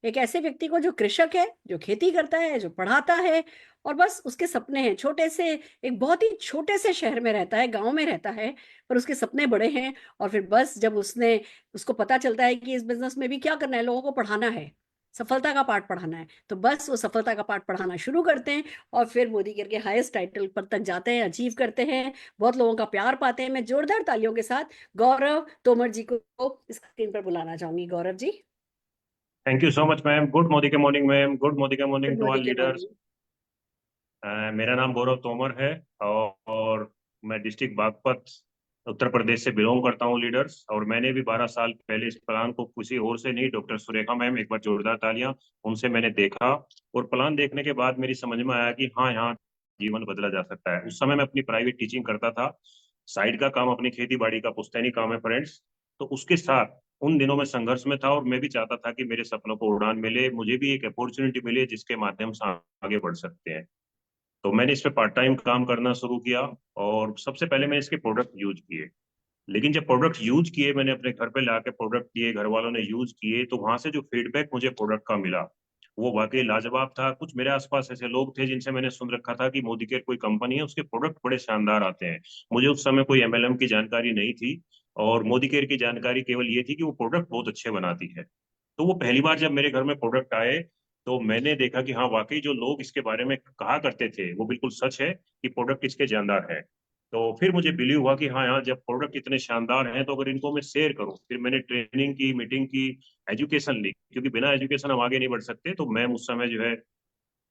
एक ऐसे व्यक्ति को जो कृषक है, जो खेती करता है, जो पढ़ाता है, और बस उसके सपने हैं छोटे से, एक बहुत ही छोटे से शहर में रहता है, गांव में रहता है, पर उसके सपने बड़े हैं। और फिर बस जब उसको पता चलता है कि इस बिजनेस में भी क्या करना है, लोगों को पढ़ाना है, सफलता का पाठ पढ़ाना है, तो बस वो सफलता का पाठ पढ़ाना शुरू करते हैं, और फिर मोदी केयर के हाईएस्ट टाइटल पर तक जाते हैं, अचीव करते हैं, बहुत लोगों का प्यार पाते हैं। मैं जोरदार तालियों के साथ गौरव तोमर जी को स्क्रीन पर बुलाना चाहूंगी। Gaurav ji. Thank you so much ma'am. Good Modicare morning ma'am. Good Modicare morning good to Modi all के लीडर्स। मॉर्निंग। मेरा नाम गौरव तोमर है और मैं डिस्ट्रिक्ट बागपत उत्तर प्रदेश से बिलोंग करता हूँ लीडर्स। और मैंने भी 12 साल पहले इस प्लान को किसी और से नहीं, डॉक्टर सुरेखा मैम, एक बार जोरदार तालियां, उनसे मैंने देखा। और प्लान देखने के बाद मेरी समझ में आया कि हाँ, यहाँ जीवन बदला जा सकता है। उस समय मैं अपनी प्राइवेट टीचिंग करता था, साइड का काम अपनी खेती बाड़ी का पुश्तैनी काम है फ्रेंड्स। तो उसके साथ उन दिनों में संघर्ष में था और मैं भी चाहता था कि मेरे सपनों को उड़ान मिले, मुझे भी एक अपॉर्चुनिटी मिले जिसके माध्यम से आगे बढ़ सकते हैं। तो मैंने इस पे पार्ट टाइम काम करना शुरू किया और सबसे पहले मैंने इसके प्रोडक्ट यूज किए। लेकिन जब प्रोडक्ट यूज किए, मैंने अपने घर पे लाके प्रोडक्ट दिए, घर वालों ने यूज किए, तो वहां से जो फीडबैक मुझे प्रोडक्ट का मिला वो वाकई लाजवाब था। कुछ मेरे आसपास ऐसे लोग थे जिनसे मैंने सुन रखा था कि मोदी केयर कोई कंपनी है, उसके प्रोडक्ट बड़े शानदार आते हैं। मुझे उस समय कोई एमएलएम की जानकारी नहीं थी और मोदी केयर की जानकारी केवल ये थी कि वो प्रोडक्ट बहुत अच्छे बनाती है। तो वो पहली बार जब मेरे घर में प्रोडक्ट आए तो मैंने देखा कि हाँ, वाकई जो लोग इसके बारे में कहा करते थे वो बिल्कुल सच है कि प्रोडक्ट इसके जानदार है। तो फिर मुझे बिलीव हुआ कि हाँ, यहाँ जब प्रोडक्ट इतने शानदार हैं तो अगर इनको मैं शेयर करूँ। फिर मैंने ट्रेनिंग की, मीटिंग की, एजुकेशन ली, क्योंकि बिना एजुकेशन हम आगे नहीं बढ़ सकते। तो मैम उस समय जो है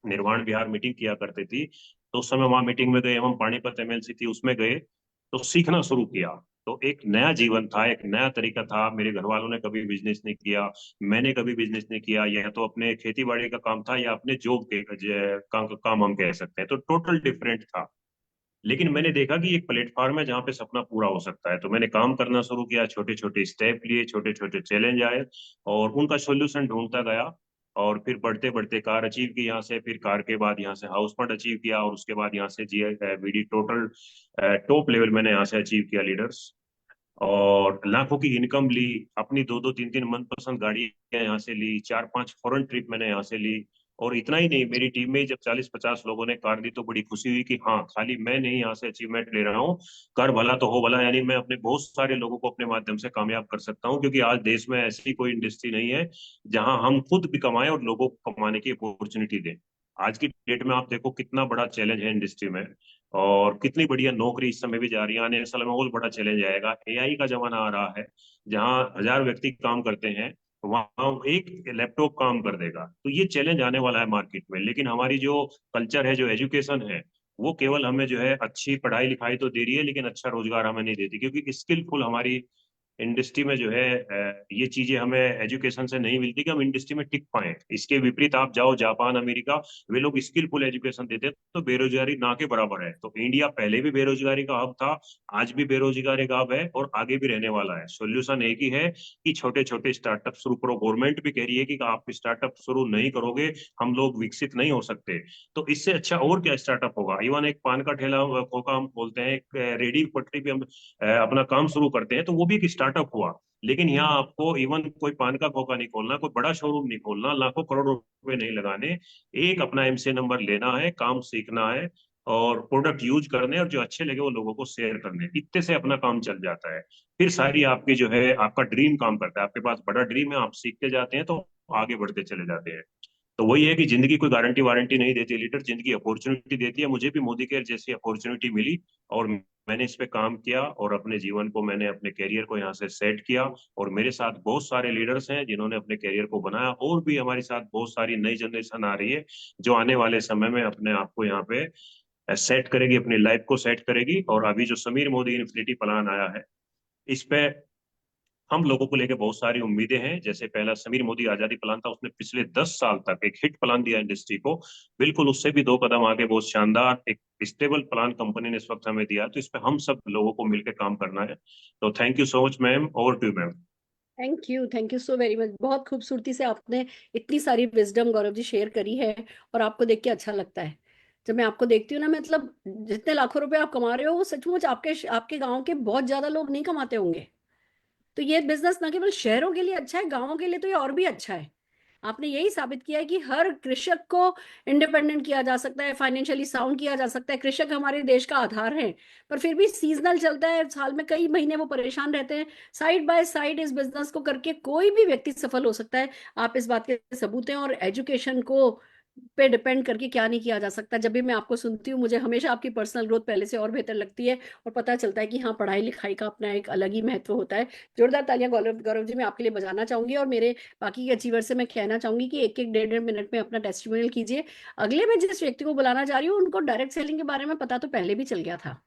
निर्वाण विहार मीटिंग किया करती थी, तो उस समय वहां मीटिंग में गए, हम पानीपत एमएलसी थी उसमें गए, तो सीखना शुरू किया। तो एक नया जीवन था, एक नया तरीका था। मेरे घर वालों ने कभी बिजनेस नहीं किया, मैंने कभी बिजनेस नहीं किया, या तो अपने खेती बाड़ी का काम था या अपने जॉब के काम हम कह सकते हैं। तो टोटल डिफरेंट था। लेकिन मैंने देखा कि एक प्लेटफॉर्म है जहाँ पे सपना पूरा हो सकता है। तो मैंने काम करना शुरू किया, छोटे छोटे स्टेप लिए, छोटे छोटे चैलेंज आए और उनका सॉल्यूशन ढूंढता गया। और फिर बढ़ते बढ़ते कार अचीव की यहाँ से, फिर कार के बाद यहाँ से हाउस फंड अचीव किया और उसके बाद यहाँ से जी बीडी टोटल टॉप लेवल मैंने यहाँ से अचीव किया लीडर्स। और लाखों की इनकम ली, अपनी दो दो तीन तीन मनपसंद गाड़ियां यहाँ से ली, 4-5 फॉरेन ट्रिप मैंने यहाँ से ली। और इतना ही नहीं, मेरी टीम में जब 40-50 लोगों ने कार दी तो बड़ी खुशी हुई कि हाँ, खाली मैं नहीं यहाँ से अचीवमेंट ले रहा हूँ, कर भला तो हो भला। यानी मैं अपने बहुत सारे लोगों को अपने माध्यम से कामयाब कर सकता हूँ, क्योंकि आज देश में ऐसी कोई इंडस्ट्री नहीं है जहां हम खुद भी कमाएं और लोगों को कमाने की अपॉर्चुनिटी दें। आज की डेट में आप देखो कितना बड़ा चैलेंज है इंडस्ट्री में, और कितनी बढ़िया नौकरी इस समय भी जा रही है। आने वाले साल में और बड़ा चैलेंज आएगा, एआई का जमाना आ रहा है, जहां 1000 व्यक्ति काम करते हैं वहां एक लैपटॉप काम कर देगा। तो ये चैलेंज आने वाला है मार्केट में। लेकिन हमारी जो कल्चर है, जो एजुकेशन है, वो केवल हमें जो है अच्छी पढ़ाई लिखाई तो दे रही है, लेकिन अच्छा रोजगार हमें नहीं देती, क्योंकि स्किलफुल हमारी इंडस्ट्री में जो है ये चीजें हमें एजुकेशन से नहीं मिलती कि हम इंडस्ट्री में टिक पाए। इसके विपरीत आप जाओ जापान, अमेरिका, वे लोग स्किलफुल एजुकेशन देते हैं तो बेरोजगारी ना के बराबर है। तो इंडिया पहले भी बेरोजगारी का हब था, आज भी बेरोजगारी का हब है और आगे भी रहने वाला है। सोल्यूशन एक ही है कि छोटे छोटे स्टार्टअप शुरू करो। गवर्नमेंट भी कह रही है कि आप स्टार्टअप शुरू नहीं करोगे हम लोग विकसित नहीं हो सकते। तो इससे अच्छा और क्या स्टार्टअप होगा। इवन एक पान का ठेला खोका हम बोलते हैं, एक रेडी पटरी पे हम अपना काम शुरू करते हैं, तो वो भी एक स्टार्टअप हुआ। लेकिन यहाँ आपको इवन कोई पान का खोखा नहीं खोलना, कोई बड़ा शोरूम नहीं खोलना, लाखों करोड़ रुपए नहीं लगाने, एक अपना एमसीए नंबर लेना है, काम सीखना है और प्रोडक्ट यूज करने, और जो अच्छे लगे वो लोगों को शेयर करने, इतने से अपना काम चल जाता है। फिर सारी आपकी जो है आपका ड्रीम काम करता है। आपके पास बड़ा ड्रीम है, आप सीखते जाते हैं तो आगे बढ़ते चले जाते हैं। तो वही है कि जिंदगी कोई गारंटी वारंटी नहीं देती लीडर, जिंदगी अपॉर्चुनिटी देती है। मुझे भी मोदी केयर जैसी अपॉर्चुनिटी मिली और मैंने इस पे काम किया और अपने जीवन को, मैंने अपने करियर को यहाँ से सेट किया। और मेरे साथ बहुत सारे लीडर्स हैं जिन्होंने अपने करियर को बनाया, और भी हमारे साथ बहुत सारी नई जनरेशन आ रही है जो आने वाले समय में अपने आप को यहाँ पे सेट करेगी, अपनी लाइफ को सेट करेगी। और अभी जो समीर मोदी इन्फिनिटी प्लान आया है, इस पे हम लोगों को लेके बहुत सारी उम्मीदें हैं। जैसे पहला समीर मोदी आजादी प्लान था, उसने पिछले 10 साल तक एक हिट प्लान दिया इंडस्ट्री को, बिल्कुल उससे भी 2 कदम आगे बहुत शानदार एक स्टेबल प्लान कंपनी ने इस वक्त हमें दिया। तो इस पे हम सब लोगों को मिलकर काम करना है। तो thank you so much ma'am, over to ma'am. Thank you so very much. बहुत खूबसूरती से आपने इतनी सारी विजडम गौरव जी शेयर करी है, और आपको देख के अच्छा लगता है। जब मैं आपको देखती हूँ ना, मतलब जितने लाखों रुपए आप कमा रहे हो, वो सचमुच आपके आपके गांव के बहुत ज्यादा लोग नहीं कमाते होंगे। तो ये बिजनेस ना केवल शहरों के लिए अच्छा है, गांवों के लिए तो ये और भी अच्छा है। आपने यही साबित किया है कि हर कृषक को इंडिपेंडेंट किया जा सकता है, फाइनेंशियली साउंड किया जा सकता है। कृषक हमारे देश का आधार है, पर फिर भी सीजनल चलता है, साल में कई महीने वो परेशान रहते हैं। साइड बाय साइड इस बिजनेस को करके कोई भी व्यक्ति सफल हो सकता है। आप इस बात के सबूत हैं। और एजुकेशन को पे डिपेंड करके क्या नहीं किया जा सकता। जब भी मैं आपको सुनती हूँ, मुझे हमेशा आपकी पर्सनल ग्रोथ पहले से और बेहतर लगती है, और पता चलता है कि हाँ, पढ़ाई लिखाई का अपना एक अलग ही महत्व होता है। जोरदार तालियां गौरव गौरव जी मैं आपके लिए बजाना चाहूंगी, और मेरे बाकी के अचीवर से मैं कहना चाहूंगी कि एक एक डेढ़ डेढ़ मिनट में अपना टेस्टिमोनियल कीजिए। अगले मैं जिस व्यक्ति को बुलाना चाह रही हूँ, उनको डायरेक्ट सेलिंग के बारे में पता तो पहले भी चल गया था।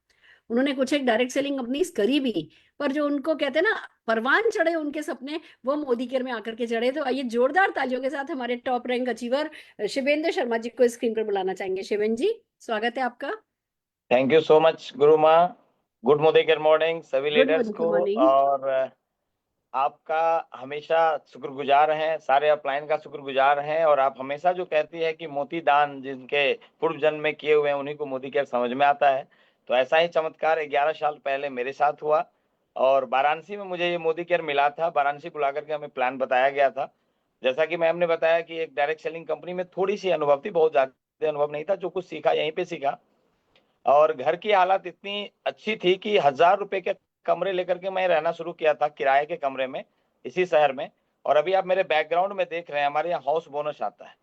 उन्होंने कुछ एक डायरेक्ट सेलिंग कंपनीज करी भी, पर जो उनको कहते हैं ना, परवान चढ़े उनके सपने, वो मोदी केयर में आकर के चढ़े। तो आइए जोरदार तालियों के साथ हमारे top rank achiever Shivendra Sharma ji को स्क्रीन पर बुलाना चाहेंगे। शिवेंद्र जी, स्वागत है आपका। थैंक यू सो मच गुरु माँ। गुड मोदी केयर मॉर्निंग सभी गुड लीडर्स को। मॉर्निंग। और आपका हमेशा शुक्रगुजार हैं, सारे अपलाइन का शुक्रगुजार हैं। और आप हमेशा जो कहती है कि मोती दान जिनके पूर्व जन्म में किए हुए हैं उन्हीं को मोदी केयर समझ में आता है। तो ऐसा ही चमत्कार 11 साल पहले मेरे साथ हुआ, और वाराणसी में मुझे ये मोदी केयर मिला था। वाराणसी बुला करके हमें प्लान बताया गया था। जैसा कि मैम ने बताया कि एक डायरेक्ट सेलिंग कंपनी में थोड़ी सी अनुभव थी, बहुत ज्यादा अनुभव नहीं था। जो कुछ सीखा यहीं पे सीखा। और घर की हालत इतनी अच्छी थी कि 1,000 रुपए के कमरे लेकर के मैं रहना शुरू किया था, किराए के कमरे में, इसी शहर में। और अभी आप मेरे बैकग्राउंड में देख रहे हैं, हमारे यहाँ हाउस बोनस आता है।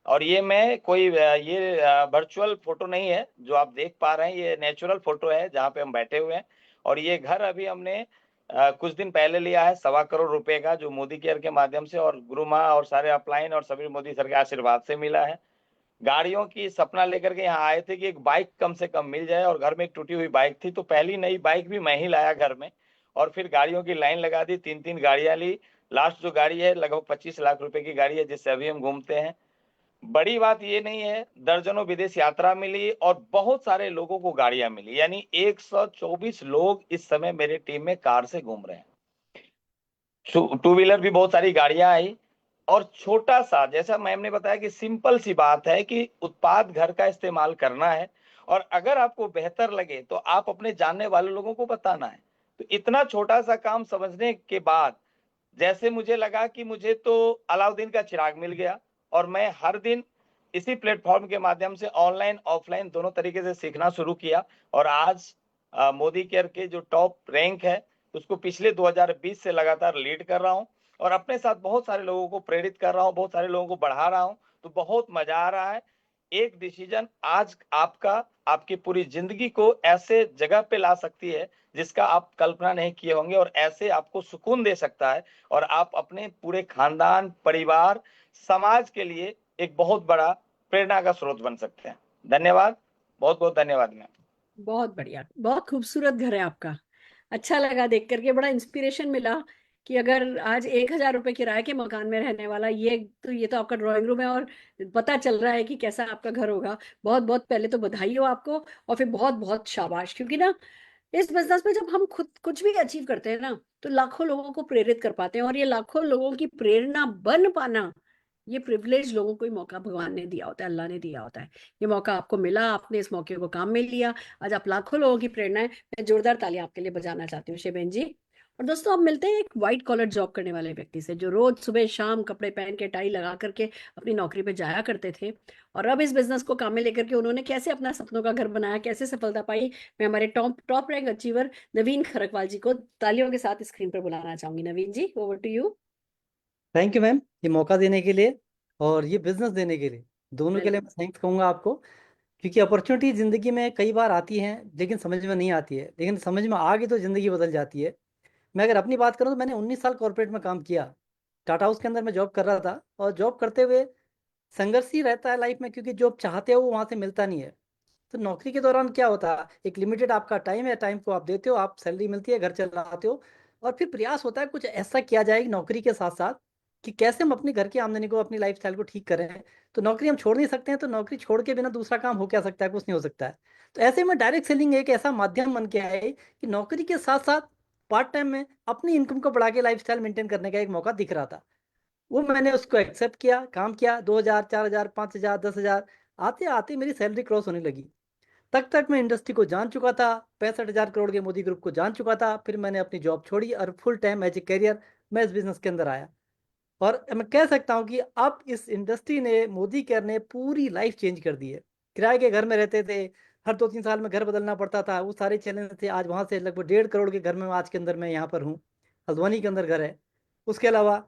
और ये मैं कोई ये वर्चुअल फोटो नहीं है जो आप देख पा रहे हैं, ये नेचुरल फोटो है जहाँ पे हम बैठे हुए हैं। और ये घर अभी हमने कुछ दिन पहले लिया है, 1.25 करोड़ का, जो मोदी केयर के माध्यम से और गुरु माँ और सारे अपलाइन और सभी मोदी सर के आशीर्वाद से मिला है। गाड़ियों की सपना लेकर के यहाँ आए थे कि एक बाइक कम से कम मिल जाए, और घर में एक टूटी हुई बाइक थी, तो पहली नई बाइक भी मैं ही लाया घर में। और फिर गाड़ियों की लाइन लगा दी, 3-3 गाड़ियां ली। लास्ट जो गाड़ी है लगभग 25 लाख रुपए की गाड़ी है, जिससे अभी हम घूमते हैं। बड़ी बात ये नहीं है, दर्जनों विदेश यात्रा मिली और बहुत सारे लोगों को गाड़ियां मिली। यानी 124 लोग इस समय मेरे टीम में कार से घूम रहे हैं। टू व्हीलर भी बहुत सारी गाड़ियां आई। और छोटा सा, जैसा मैम ने बताया कि सिंपल सी बात है कि उत्पाद घर का इस्तेमाल करना है, और अगर आपको बेहतर लगे तो आप अपने जानने वाले लोगों को बताना है। तो इतना छोटा सा काम समझने के बाद जैसे मुझे लगा कि मुझे तो अलाउद्दीन का चिराग मिल गया। और मैं हर दिन इसी प्लेटफॉर्म के माध्यम से ऑनलाइन ऑफलाइन दोनों तरीके से सीखना शुरू किया। और आज मोदी केयर के जो टॉप रैंक है उसको पिछले 2020 से लगातार लीड कर रहा हूँ, और अपने साथ बहुत सारे लोगों को प्रेरित कर रहा हूँ, बहुत सारे लोगों को बढ़ा रहा हूँ। तो बहुत मजा आ रहा है। एक डिसीजन आज आपका आपकी पूरी जिंदगी को ऐसे जगह पे ला सकती है जिसका आप कल्पना नहीं किए होंगे, और ऐसे आपको सुकून दे सकता है। और आप अपने पूरे खानदान, परिवार, समाज के लिए एक बहुत बड़ा प्रेरणा का स्रोत बन सकते हैं। धन्यवाद, बहुत बहुत धन्यवाद मैम। बहुत बढ़िया, बहुत खूबसूरत घर है आपका। अच्छा लगा देख करके, बड़ा इंस्पिरेशन मिला कि अगर आज 1,000 रुपए किराए के मकान में रहने वाला, ये तो आपका ड्राइंग रूम है, और पता चल रहा है कि कैसा आपका घर होगा। बहुत बहुत पहले तो बधाई हो आपको, और फिर बहुत बहुत शाबाश। क्योंकि ना, इस बिजनेस में जब हम खुद कुछ भी अचीव करते हैं ना, तो लाखों लोगों को प्रेरित कर पाते हैं, और ये लाखों लोगों की प्रेरणा बन पाना, ये प्रिविलेज लोगों को ही मौका भगवान ने दिया होता है, अल्लाह ने दिया होता है। ये मौका आपको मिला, आपने इस मौके को काम में लिया। आज आप लाखों लोगों की प्रेरणा है। मैं जोरदार तालियां आपके लिए बजाना चाहती हूँ शिवेन जी। और दोस्तों, अब मिलते हैं एक व्हाइट कॉलर जॉब करने वाले व्यक्ति से, जो रोज सुबह शाम कपड़े पहन के, टाई लगा करके अपनी नौकरी पे जाया करते थे, और अब इस बिजनेस को काम में लेकर के उन्होंने कैसे अपना सपनों का घर बनाया, कैसे सफलता पाई। मैं हमारे top top rank achiever Naveen Kharakwal ji को तालियों के साथ स्क्रीन पर बुलाना चाहूंगी। Naveen ji, over to you. Thank you ma'am, ये मौका देने के लिए और ये बिजनेस देने के लिए, दोनों के लिए मैं थैंक्स कहूँगा आपको। क्योंकि अपॉर्चुनिटी ज़िंदगी में कई बार आती हैं लेकिन समझ में नहीं आती है, लेकिन समझ में आ गई तो ज़िंदगी बदल जाती है। मैं अगर अपनी बात करूँ तो मैंने 19 साल कॉर्पोरेट में काम किया। टाटा हाउस के अंदर मैं जॉब कर रहा था, और जॉब करते हुए संघर्ष ही रहता है लाइफ में, क्योंकि जो आप चाहते हो वो वहाँ से मिलता नहीं है। तो नौकरी के दौरान क्या होता है, एक लिमिटेड आपका टाइम है, टाइम को आप देते हो, आप सैलरी मिलती है, घर चलाते हो, और फिर प्रयास होता है कुछ ऐसा किया जाए नौकरी के साथ साथ कि कैसे हम अपने घर की आमदनी को, अपनी लाइफस्टाइल को ठीक करें। तो नौकरी हम छोड़ नहीं सकते हैं, तो नौकरी छोड़ के बिना दूसरा काम हो क्या सकता है, कुछ नहीं हो सकता है। तो ऐसे में डायरेक्ट सेलिंग एक ऐसा माध्यम बन के आए कि नौकरी के साथ साथ पार्ट टाइम में अपनी इनकम को बढ़ा के लाइफस्टाइल मेंटेन करने का एक मौका दिख रहा था। वो मैंने उसको एक्सेप्ट किया, काम किया, 2000, 4000, 5000, 10,000 आते आते मेरी सैलरी क्रॉस होने लगी। तक तक मैं इंडस्ट्री को जान चुका था, 65,000 करोड़ के मोदी ग्रुप को जान चुका था। फिर मैंने अपनी जॉब छोड़ी और full time as a career मैं इस बिजनेस के अंदर आया। और मैं कह सकता हूँ कि अब इस इंडस्ट्री ने, मोदी केयर ने पूरी लाइफ चेंज कर दी है। किराए के घर में रहते थे, हर 2-3 साल में घर बदलना पड़ता था, वो सारे चैलेंज थे। आज वहाँ से लगभग 1.5 करोड़ के घर में आज के अंदर मैं यहाँ पर हूँ, हल्द्वानी के अंदर घर है। उसके अलावा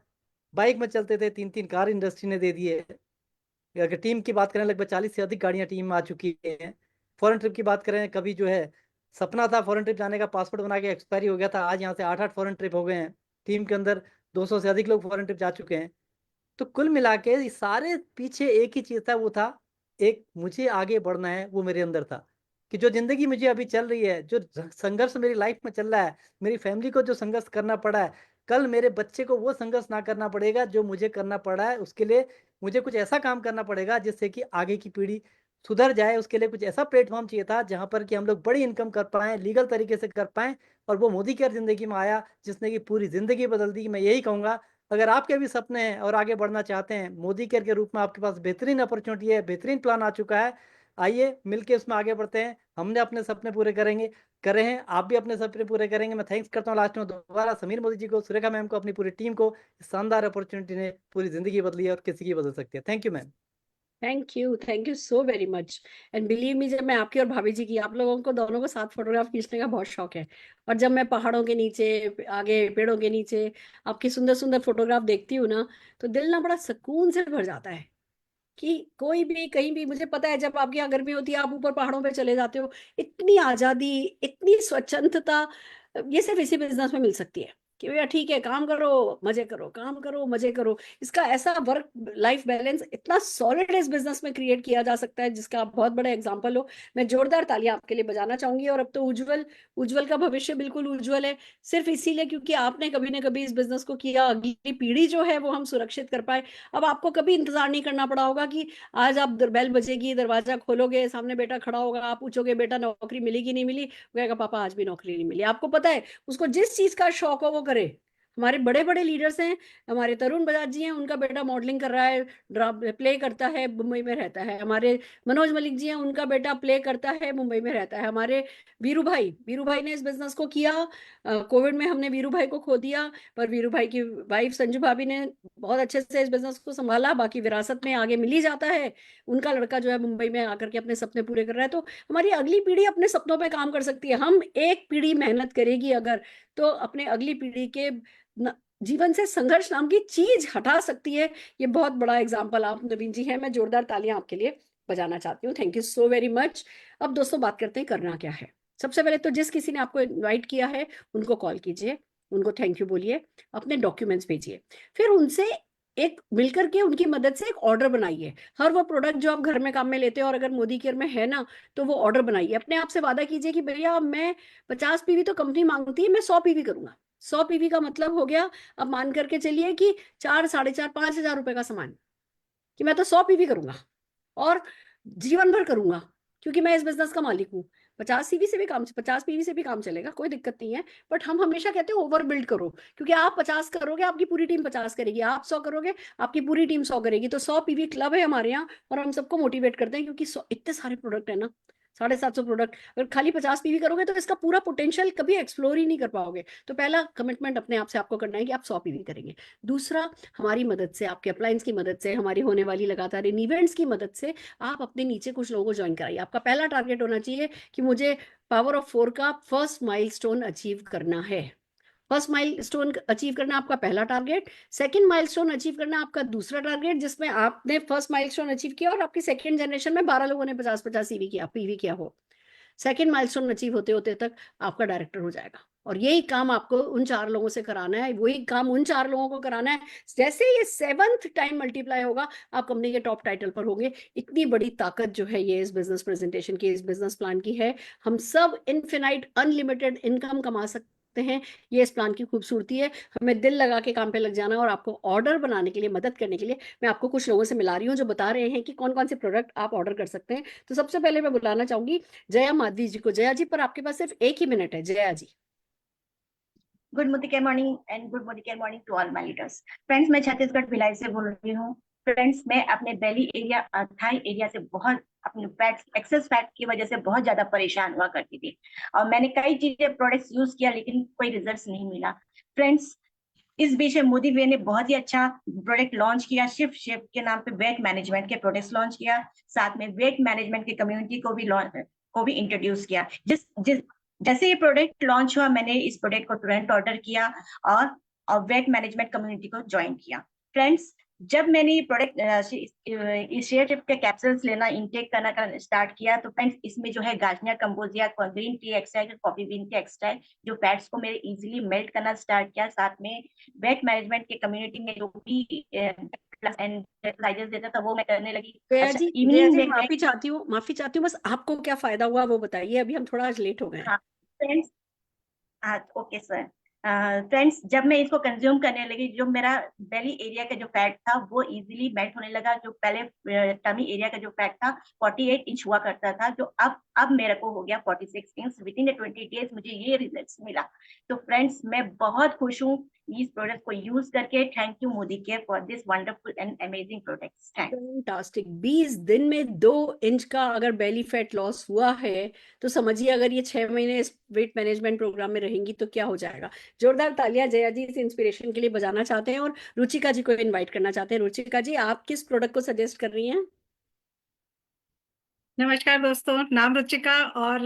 बाइक में चलते थे, 3-3 कार इंडस्ट्री ने दे दी है। अगर टीम की बात करें, लगभग 40 से अधिक गाड़ियां टीम में आ चुकी हैं। फॉरेन ट्रिप की बात करें, कभी जो है सपना था फॉरेन ट्रिप जाने का, पासपोर्ट बना के एक्सपायरी हो गया था, आज यहाँ से 8-8 फॉरेन ट्रिप हो गए हैं। टीम के अंदर 200 से अधिक लोग फॉरेन ट्रिप जा चुके हैं। तो कुल मिला के ये सारे पीछे एक ही चीज था, वो था एक, मुझे आगे बढ़ना है। वो मेरे अंदर था कि जो जिंदगी मुझे अभी चल रही है, जो संघर्ष मेरी लाइफ में चल रहा है, मेरी फैमिली को जो संघर्ष करना पड़ा है, कल मेरे बच्चे को वो संघर्ष ना करना पड़ेगा जो मुझे करना पड़ा है। उसके लिए मुझे कुछ ऐसा काम करना पड़ेगा जिससे कि आगे की पीढ़ी सुधर जाए। उसके लिए कुछ ऐसा प्लेटफॉर्म चाहिए था जहां पर कि हम लोग बड़ी इनकम कर पाएं, लीगल तरीके से कर पाएं। और वो मोदी केयर जिंदगी में आया, जिसने की पूरी जिंदगी बदल दी। मैं यही कहूंगा, अगर आपके भी सपने हैं और आगे बढ़ना चाहते हैं, मोदी केयर के रूप में आपके पास बेहतरीन अपॉर्चुनिटी है, बेहतरीन प्लान आ चुका है। आइए मिलके उसमें आगे बढ़ते हैं। हमने अपने सपने पूरे करेंगे, कर रहे हैं, आप भी अपने सपने पूरे करेंगे। मैं थैंक्स करता हूँ लास्ट में दोबारा समीर मोदी जी को, सुरेखा मैम को, अपनी पूरी टीम को। इस शानदार अपॉर्चुनिटी ने पूरी जिंदगी बदली है और किसी की बदल सकती है। Thank you ma'am. Thank you so very much. And believe me, जब मैं आपकी और भाभी जी की, आप लोगों को दोनों को साथ फोटोग्राफ खींचने का बहुत शौक है। और जब मैं पहाड़ों के नीचे, आगे पेड़ों के नीचे आपकी सुंदर सुंदर फोटोग्राफ देखती हूँ ना, तो दिल ना बड़ा सुकून से भर जाता है कि कोई भी कहीं भी, मुझे पता है जब आपके यहाँ गर्मी होती है, आप ऊपर पहाड़ों पे चले जाते हो, इतनी आजादी, इतनी स्वच्छंदता, ये सिर्फ इसी बिजनेस में मिल सकती है कि भैया ठीक है, काम करो मजे करो, काम करो मजे करो। इसका ऐसा वर्क लाइफ बैलेंस इतना सॉलिड इस बिजनेस में क्रिएट किया जा सकता है, जिसका आप बहुत बड़ा एग्जांपल हो। मैं जोरदार तालियां आपके लिए बजाना चाहूंगी। और अब तो उज्जवल उज्जवल का भविष्य बिल्कुल उज्जवल है, सिर्फ इसीलिए क्योंकि आपने कभी ना कभी इस बिजनेस को किया। अगली पीढ़ी जो है वो हम सुरक्षित कर पाए। अब आपको कभी इंतजार नहीं करना पड़ा होगा कि आज आप बेल बजेगी, दरवाजा खोलोगे, सामने बेटा खड़ा होगा, आप पूछोगे बेटा नौकरी मिली कि नहीं मिली, वो कहेगा पापा आज भी नौकरी नहीं मिली। आपको पता है, उसको जिस चीज का शौक हो वो करे। हमारे बड़े बड़े लीडर्स हैं, हमारे तरुण बजाज जी हैं, उनका बेटा मॉडलिंग कर रहा है, प्ले करता है, मुंबई में रहता है। हमारे मनोज मलिक जी हैं, उनका बेटा प्ले करता है, मुंबई में रहता है। हमारे वीरू भाई ने इस बिजनेस को किया। कोविड में हमने वीरू भाई को खो दिया, पर वीरू भाई की वाइफ संजू भाभी ने बहुत अच्छे से इस बिजनेस को संभाला। बाकी विरासत में आगे मिल ही जाता है। उनका लड़का जो है मुंबई में आकर के अपने सपने पूरे कर रहा है। तो हमारी अगली पीढ़ी अपने सपनों पे काम कर सकती है। हम एक पीढ़ी मेहनत करेगी अगर, तो अपने अगली पीढ़ी के जीवन से संघर्ष नाम की चीज हटा सकती है। ये बहुत बड़ा एग्जाम्पल आप नवीन जी हैं। मैं जोरदार तालियां आपके लिए बजाना चाहती हूँ। Thank you so very much. अब दोस्तों बात करते हैं करना क्या है। सबसे पहले तो जिस किसी ने आपको इनवाइट किया है उनको कॉल कीजिए, उनको थैंक यू बोलिए, अपने डॉक्यूमेंट्स भेजिए, फिर उनसे एक मिलकर के उनकी मदद से एक ऑर्डर बनाइए। हर वो प्रोडक्ट जो आप घर में काम में लेते हो और अगर मोदी केयर में है ना, तो वो ऑर्डर बनाइए। अपने आप से वादा कीजिए कि भैया मैं 50 पीवी तो कंपनी मांगती है, मैं 100 पीवी करूंगा। 100 पीवी का मतलब हो गया, अब मान करके चलिए कि 4, 4.5, 5,000 रुपए का सामान, कि मैं तो 100 पीवी करूंगा और जीवन भर करूंगा, क्योंकि मैं इस बिजनेस का मालिक हूँ। 50 पीवी से भी काम चलेगा, कोई दिक्कत नहीं है। बट हम हमेशा कहते हैं ओवर बिल्ड करो, क्योंकि आप 50 करोगे आपकी पूरी टीम 50 करेगी, आप 100 करोगे आपकी पूरी टीम 100 करेगी। तो 100 पीवी क्लब है हमारे यहाँ और हम सबको मोटिवेट करते हैं, क्योंकि इतने सारे प्रोडक्ट है ना, 750 प्रोडक्ट। अगर खाली 50 पीवी करोगे तो इसका पूरा पोटेंशियल कभी एक्सप्लोर ही नहीं कर पाओगे। तो पहला कमिटमेंट अपने आप से आपको करना है कि आप 100 पीवी करेंगे। दूसरा, हमारी मदद से, आपके अप्लायंस की मदद से, हमारी होने वाली लगातार इन इवेंट्स की मदद से आप अपने नीचे कुछ लोगों को ज्वाइन कराइए। आपका पहला टारगेट होना चाहिए कि मुझे पावर ऑफ 4 का फर्स्ट माइलस्टोन अचीव करना है। फर्स्ट माइलस्टोन अचीव करना आपका पहला टारगेट। सेकंड माइलस्टोन अचीव करना आपका दूसरा टारगेट, जिसमें आपने फर्स्ट माइलस्टोन अचीव किया और आपकी सेकंड जनरेशन में 12 लोगों ने 50-50 पीवी किया हो। सेकंड माइलस्टोन अचीव होते होते तक आपका डायरेक्टर हो जाएगा और यही काम आपको उन 4 लोगों से कराना है, वही काम उन 4 लोगों को कराना है। जैसे ये 7th टाइम मल्टीप्लाई होगा, आप कंपनी के टॉप टाइटल पर होंगे। इतनी बड़ी ताकत जो है ये इस बिजनेस प्रेजेंटेशन की, इस बिजनेस प्लान की है। हम सब इनफिनाइट अनलिमिटेड इनकम कमा सकते हैं, ये इस प्लान की खूबसूरती है। हमें दिल लगा के काम पे लग जाना है। और आपको ऑर्डर बनाने के लिए, मदद करने के लिए मैं आपको कुछ लोगों से मिला रही हूँ जो बता रहे हैं कि कौन कौन से प्रोडक्ट आप ऑर्डर कर सकते हैं। तो सबसे पहले मैं बुलाना चाहूंगी जया मादी जी को। जया जी, पर आपके पास सिर्फ 1 ही मिनट है। Jaya ji. Good morning and good morning to all my leaders. Friends, मैं छत्तीसगढ़ भिलाई से बोल रही हूँ। फ्रेंड्स, मैं अपने बेली एरिया, थाई एरिया से बहुत, अपने फैट, एक्सेस फैट की वजह से बहुत ज्यादा परेशान हुआ करती थी। और मैंने कई चीजें, प्रोडक्ट्स यूज किया, लेकिन कोई रिजल्ट्स नहीं मिला। फ्रेंड्स, इस बीच में मोदी भैया ने बहुत ही अच्छा प्रोडक्ट लॉन्च किया। शिफ्ट शेप के नाम पे वेट मैनेजमेंट के प्रोडक्ट्स लॉन्च किया। साथ में वेट मैनेजमेंट की कम्युनिटी को भी इंट्रोड्यूस किया। जिस जिस जैसे ये प्रोडक्ट लॉन्च हुआ, मैंने इस प्रोडक्ट को तुरंत ऑर्डर किया और वेट मैनेजमेंट कम्युनिटी को ज्वाइन किया। फ्रेंड्स, जब मैंने ये प्रोडक्ट शेयर के कैप्सूल्स लेना, इनटेक करना स्टार्ट किया, तो फ्रेंड्स इसमें जो है Garnier cambogia, green tea extract, coffee bean के एक्सट्रैक्ट, जो फैट्स को मेरे इजीली मेल्ट करना स्टार्ट किया। साथ में वेट मैनेजमेंट के कम्युनिटी में जो भी एंड एक्सरसाइजेस देता था वो मैं करने लगी। जया अच्छा, जी, इवनिंग में माफी चाहती हूँ, बस आपको क्या फायदा हुआ वो बताइए, अभी हम थोड़ा आज लेट हो गए हैं। हाँ फ्रेंड्स, हाँ ओके सर। फ्रेंड्स, जब मैं इसको कंज्यूम करने लगी, जो मेरा बेली एरिया का जो फैट था वो इजीली मेल्ट होने लगा। जो पहले टमी एरिया का जो फैट था 48 इंच हुआ करता था, जो अब मेरे को हो गया 46 इंच। विद इन 20 डेज मुझे ये रिजल्ट्स मिला। तो फ्रेंड्स, मैं बहुत खुश हूँ इस प्रोडक्ट को यूज करके। Thank you Modi care for this wonderful and amazing products. Thank fantastic. 20 दिन में 2 इंच का अगर बेली फैट लॉस हुआ है, तो समझिए अगर ये 6 महीने इस वेट मैनेजमेंट प्रोग्राम में रहेंगी तो क्या हो जाएगा। जोरदार तालियां जया जी इस इंस्पिरेशन के लिए बजाना चाहते हैं और रुचिका जी को इनवाइट करना चाहते हैं। रुचिका जी, आप किस प्रोडक्ट को सजेस्ट कर रही हैं? नमस्कार दोस्तों, नाम रुचिका और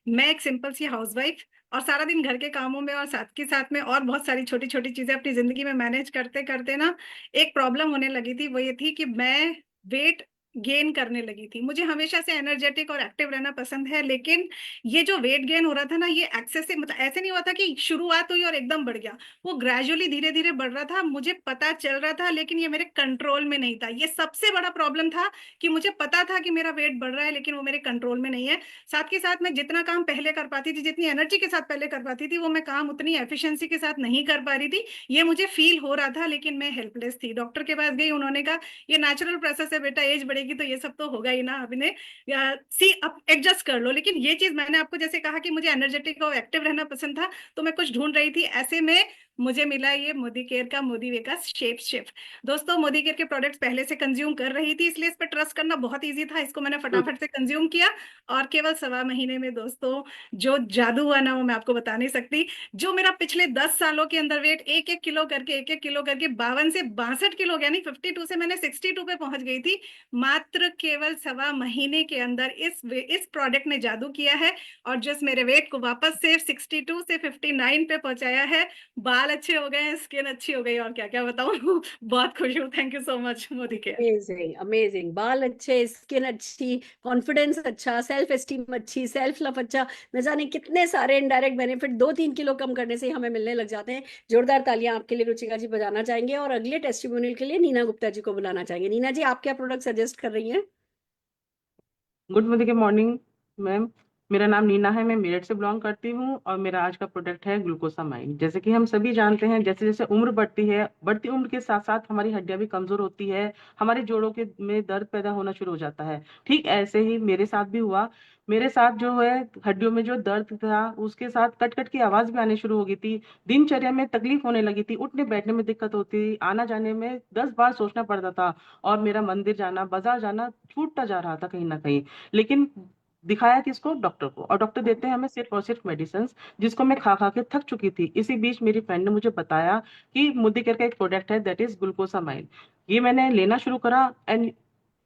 मैं एक सिंपल सी हाउसवाइफ और सारा दिन घर के कामों में और साथ के साथ में और बहुत सारी छोटी छोटी चीजें अपनी जिंदगी में मैनेज करते करते ना एक प्रॉब्लम होने लगी थी। वो ये थी कि मैं वेट गेन करने लगी थी। मुझे हमेशा से एनर्जेटिक और एक्टिव रहना पसंद है, लेकिन ये जो वेट गेन हो रहा था ना, ये एक्सेसिव, मतलब ऐसे नहीं हुआ था कि शुरुआत हुई और एकदम बढ़ गया। वो ग्रेजुअली धीरे धीरे बढ़ रहा था, मुझे पता चल रहा था, लेकिन ये मेरे कंट्रोल में नहीं था। ये सबसे बड़ा प्रॉब्लम था कि मुझे पता था कि मेरा वेट बढ़ रहा है, लेकिन वो मेरे कंट्रोल में नहीं है। साथ के साथ मैं जितना काम पहले कर पाती थी, जितनी एनर्जी के साथ पहले कर पाती थी, वो मैं काम उतनी एफिशिएंसी के साथ नहीं कर पा रही थी। ये मुझे फील हो रहा था, लेकिन मैं हेल्पलेस थी। डॉक्टर के पास गई, उन्होंने कहा ये नेचुरल प्रोसेस है बेटा, एज बढ़ेगी तो ये सब तो होगा ही ना, अब इन्हें सी अब एडजस्ट कर लो। लेकिन ये चीज मैंने आपको जैसे कहा कि मुझे एनर्जेटिक और एक्टिव रहना पसंद था, तो मैं कुछ ढूंढ रही थी। ऐसे में मुझे मिला ये मोदी केयर का मोदी वे का शेप शिफ्ट। दोस्तों, मोदी केयर के प्रोडक्ट्स पहले से कंज्यूम कर रही थी, इसलिए इस पर ट्रस्ट करना बहुत इजी था। इसको मैंने फटाफट से कंज्यूम किया और केवल 1.25 महीने में दोस्तों जो जादू हुआ ना, वो मैं आपको बता नहीं सकती। जो मेरा पिछले 10 सालों के अंदर वेट 1-1 किलो करके 52 से 62 किलो, यानी 52 से मैंने 62 पे पहुंच गई थी, मात्र केवल 1.25 महीने के अंदर इस प्रोडक्ट ने जादू किया है। और जिस मेरे वेट को वापस से 62 से 59 पे पहुंचाया है। बाल अच्छे हो गए, स्किन अच्छी हो गई, और क्या क्या बताऊं। बहुत खुश हूँ। Thank you so much Modi care. Amazing amazing. बाल अच्छे, स्किन अच्छी, कॉन्फिडेंस अच्छा, सेल्फ एस्टीम अच्छी, सेल्फ लव अच्छा, न जाने कितने सारे इनडायरेक्ट बेनिफिट 2-3 किलो कम करने से ही हमें मिलने लग जाते हैं। जोरदार तालियां आपके लिए रुचिका जी बजाना चाहेंगे और अगले टेस्टिमोनियल के लिए नीना गुप्ता जी को बुलाना चाहेंगे। नीना जी, आप क्या प्रोडक्ट सजेस्ट कर रही हैं? गुड मॉर्निंग मैम, मेरा नाम नीना है, मैं मेरठ से बिलोंग करती हूँ और मेरा आज का प्रोडक्ट है ग्लूकोसामाइन। जैसे कि हम सभी जानते हैं, जैसे जैसे उम्र बढ़ती है, बढ़ती उम्र के साथ साथ हमारी हड्डियां भी कमजोर होती है, हमारे जोड़ों के में दर्द पैदा होना शुरू हो जाता है। ठीक ऐसे ही मेरे साथ भी हुआ। मेरे साथ जो है हड्डियों में जो दर्द था, उसके साथ कट कट की आवाज भी आनी शुरू हो गई थी, दिनचर्या में तकलीफ होने लगी थी, उठने बैठने में दिक्कत होती थी, आना जाने में 10 बार सोचना पड़ता था, और मेरा मंदिर जाना, बाजार जाना छूटता जा रहा था कहीं ना कहीं। लेकिन दिखाया किसको? डॉक्टर को, और डॉक्टर देते हैं हमें सिर्फ और सिर्फ मेडिसिन, जिसको मैं खा खा के थक चुकी थी। इसी बीच मेरी फ्रेंड ने मुझे बताया कि मोदी केयर का एक प्रोडक्ट है, दैट इज ग्लूकोसामाइन। ये मैंने लेना शुरू करा and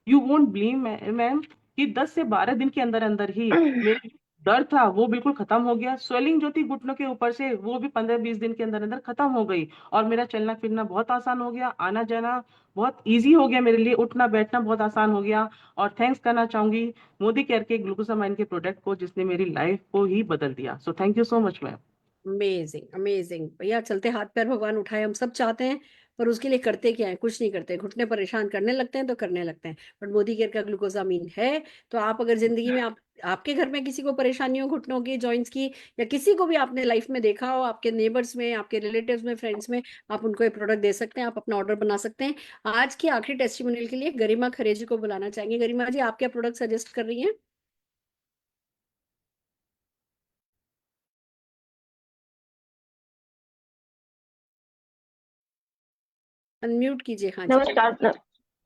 you won't believe ma'am कि 10 से 12 दिन के अंदर अंदर ही मेरे जो दर्द था वो बिल्कुल खत्म हो गया। स्वेलिंग जो थी घुटनों के ऊपर से, वो भी 15-20 दिन के अंदर अंदर खत्म हो गई, और मेरा चलना फिरना बहुत आसान हो गया, आना जाना बहुत इजी हो गया मेरे लिए, उठना बैठना बहुत आसान हो गया। और थैंक्स करना चाहूंगी मोदी केयर के ग्लूकोसामाइन के प्रोडक्ट को, जिसने मेरी लाइफ को ही बदल दिया। So thank you so much ma'am. Amazing amazing भैया, चलते हाथ पैर भगवान उठाए, हम सब चाहते हैं, पर उसके लिए करते क्या है? कुछ नहीं करते, घुटने परेशान करने लगते हैं तो करने लगते हैं। बट मोदी केयर का ग्लूकोजामीन है, तो आप अगर जिंदगी में आपके घर में किसी को परेशानी हो घुटनों की, जॉइंट्स की, या किसी को भी आपने लाइफ में देखा हो, आपके नेबर्स में, आपके रिलेटिव्स में, फ्रेंड्स में, आप उनको ये प्रोडक्ट दे सकते हैं, आप अपना ऑर्डर बना सकते हैं। आज की आखिरी टेस्टिमोनियल के लिए गरिमा खरे जी को बुलाना चाहेंगे। गरिमा जी, आप क्या प्रोडक्ट सजेस्ट कर रही हैं? अनम्यूट कीजिए। हाँ जी।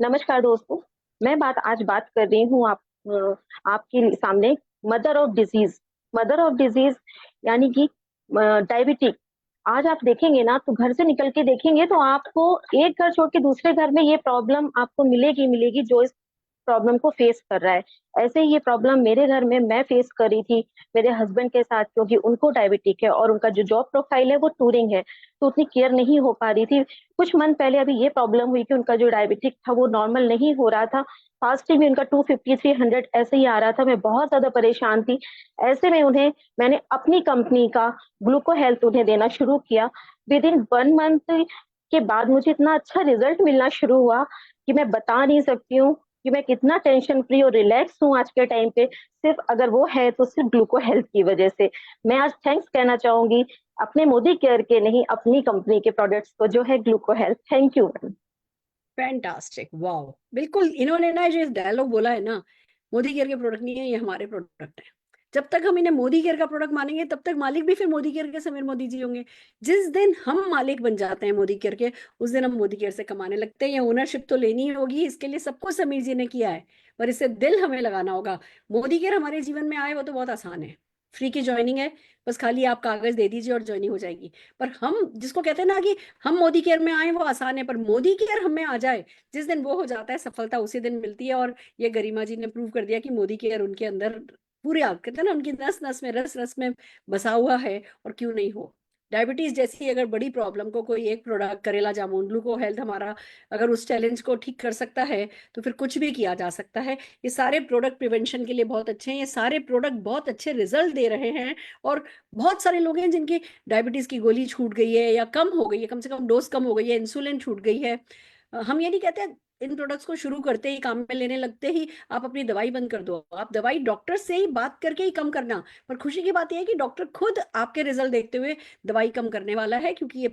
नमस्कार दोस्तों। मैं आज बात कर रही हूँ आपके सामने मदर ऑफ डिजीज यानी कि डायबिटिक। आज आप देखेंगे ना, तो घर से निकल के देखेंगे तो आपको एक घर छोड़ के दूसरे घर में ये प्रॉब्लम आपको मिलेगी जो इस प्रॉब्लम को फेस कर रहा है। ऐसे ही ये प्रॉब्लम मेरे घर में मैं फेस कर रही थी मेरे हस्बैंड के साथ, क्योंकि उनको डायबिटिक है और उनका जो जॉब प्रोफाइल है वो टूरिंग है, तो उतनी केयर नहीं हो पा रही थी। कुछ मंथ पहले अभी ये प्रॉब्लम हुई कि उनका जो डायबिटिक था वो नॉर्मल नहीं हो रहा था, फास्टिंग भी उनका 250 300 ऐसे ही आ रहा था। मैं बहुत ज्यादा परेशान थी। ऐसे में मैंने अपनी कंपनी का ग्लूको हेल्थ उन्हें देना शुरू किया। विद इन 1 मंथ के बाद मुझे इतना अच्छा रिजल्ट मिलना शुरू हुआ कि मैं बता नहीं सकती हूँ कि मैं कितना टेंशन फ्री और रिलैक्स हूँ आज के टाइम पे। सिर्फ अगर वो है तो सिर्फ ग्लूको हेल्थ की वजह से। मैं आज थैंक्स कहना चाहूंगी अपने मोदी केयर के नहीं, अपनी कंपनी के प्रोडक्ट्स को, जो है ग्लूको health. Thank you ma'am. Fantastic, wow. बिल्कुल, इन्होंने ना जो डायलॉग बोला है ना, मोदी केयर के प्रोडक्ट नहीं है, ये हमारे प्रोडक्ट है। जब तक हम इन्हें मोदी केयर का प्रोडक्ट मानेंगे, तब तक मालिक भी फिर मोदी केयर के समीर मोदी जी होंगे। जिस दिन हम मालिक बन जाते हैं मोदी केयर के, उस दिन हम मोदी केयर से कमाने लगते हैं। ये ओनरशिप तो लेनी होगी, इसके लिए सब कुछ समीर जी ने किया है, पर इससे दिल हमें लगाना होगा। मोदी केयर हमारे जीवन में आए वो तो बहुत आसान है, फ्री की ज्वाइनिंग है, बस खाली आप कागज दे दीजिए और ज्वाइनिंग हो जाएगी। पर हम जिसको कहते हैं ना कि हम मोदी केयर में आए, वो आसान है, पर मोदी केयर हमें आ जाए, जिस दिन वो हो जाता है, सफलता उसी दिन मिलती है। और ये गरिमा जी ने प्रूव कर दिया कि मोदी केयर उनके अंदर पूरे, आप कहते हैं ना, उनकी नस नस में, रस रस में बसा हुआ है। और क्यों नहीं हो। डायबिटीज जैसी अगर बड़ी प्रॉब्लम को कोई एक प्रोडक्ट, करेला जामुन, ग्लूको हेल्थ हमारा, अगर उस चैलेंज को ठीक कर सकता है, तो फिर कुछ भी किया जा सकता है। ये सारे प्रोडक्ट प्रिवेंशन के लिए बहुत अच्छे हैं, ये सारे प्रोडक्ट बहुत अच्छे रिजल्ट दे रहे हैं। और बहुत सारे लोग हैं जिनकी डायबिटीज की गोली छूट गई है या कम हो गई है, कम से कम डोज कम हो गई है, इंसुलिन छूट गई है। हम ये नहीं कहते इन प्रोडक्ट्स को शुरू करते ही, काम में लेने लगते ही आप अपनी दवाई बंद कर दो। आप दवाई डॉक्टर से ही बात करके ही कम करना। पर खुशी की बात यह है कि डॉक्टर खुद आपके रिजल्ट देखते हुए दवाई कम करने वाला है, क्योंकि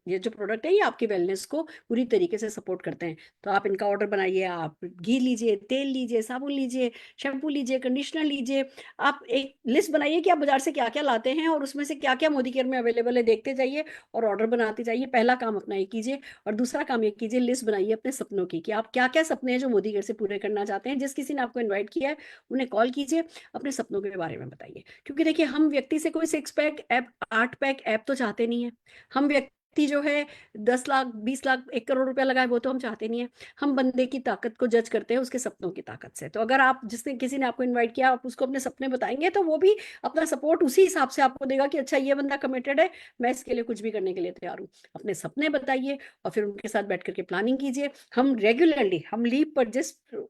ये जो प्रोडक्ट है ये आपकी वेलनेस को पूरी तरीके से सपोर्ट करते हैं। तो आप इनका ऑर्डर बनाइए, आप घी लीजिए, तेल लीजिए, साबुन लीजिए, शैम्पू लीजिए, कंडीशनर लीजिए। आप एक लिस्ट बनाइए कि आप बाजार से क्या क्या लाते हैं और उसमें से क्या क्या मोदी केयर में अवेलेबल है, देखते जाइए और ऑर्डर बनाते जाइए। पहला काम अपना ये कीजिए। और दूसरा काम ये कीजिए, लिस्ट बनाइए अपने सपनों की, कि आप क्या क्या सपने हैं जो मोदी केयर से पूरे करना चाहते हैं। जिस किसी ने आपको इनवाइट किया है उन्हें कॉल कीजिए, अपने सपनों के बारे में बताइए। क्योंकि देखिए, हम व्यक्ति से कोई 6 पैक ऐप, 8 पैक ऐप तो चाहते नहीं है। हम व्यक्ति जो है 10 लाख, 20 लाख, 1 करोड़ रुपया लगाए, वो तो हम चाहते नहीं है। हम बंदे की ताकत को जज करते हैं उसके सपनों की ताकत से। तो अगर आप, जिसने किसी ने आपको इन्वाइट किया, आप उसको अपने सपने बताएंगे, तो वो भी अपना सपोर्ट उसी हिसाब से आपको देगा कि अच्छा, ये बंदा कमिटेड है, मैं इसके लिए कुछ भी करने के लिए तैयार हूँ। अपने सपने बताइए और फिर उनके साथ बैठ करके प्लानिंग कीजिए। हम रेगुलरली, हम लीव पर,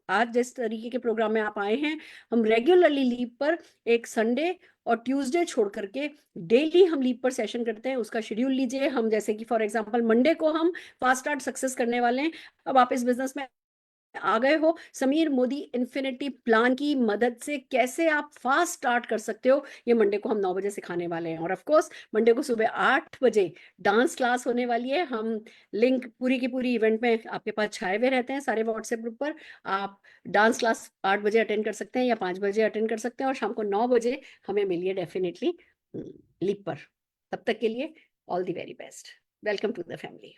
आज जिस तरीके के प्रोग्राम में आप आए हैं, हम रेगुलरली लीव पर, एक संडे और ट्यूसडे छोड़ करके डेली हम लीव पर सेशन करते हैं। उसका शेड्यूल लीजिए। हम जैसे कि फॉर एग्जांपल मंडे को हम फास्ट स्टार्ट सक्सेस करने वाले हैं। अब आप इस बिजनेस में आ गए हो, समीर मोदी इन्फिनिटी प्लान की मदद से कैसे आप फास्ट स्टार्ट कर सकते हो, ये मंडे को हम 9 बजे सिखाने वाले हैं। और ऑफ कोर्स मंडे को सुबह 8 बजे डांस क्लास होने वाली है। हम लिंक पूरी की पूरी इवेंट में आपके पास छाए हुए रहते हैं सारे व्हाट्सएप ग्रुप पर। आप डांस क्लास 8 बजे अटेंड कर सकते हैं या 5 बजे अटेंड कर सकते हैं, और शाम को 9 बजे हमें मिलिए डेफिनेटली लीप पर। तब तक के लिए all the very best. Welcome to the family.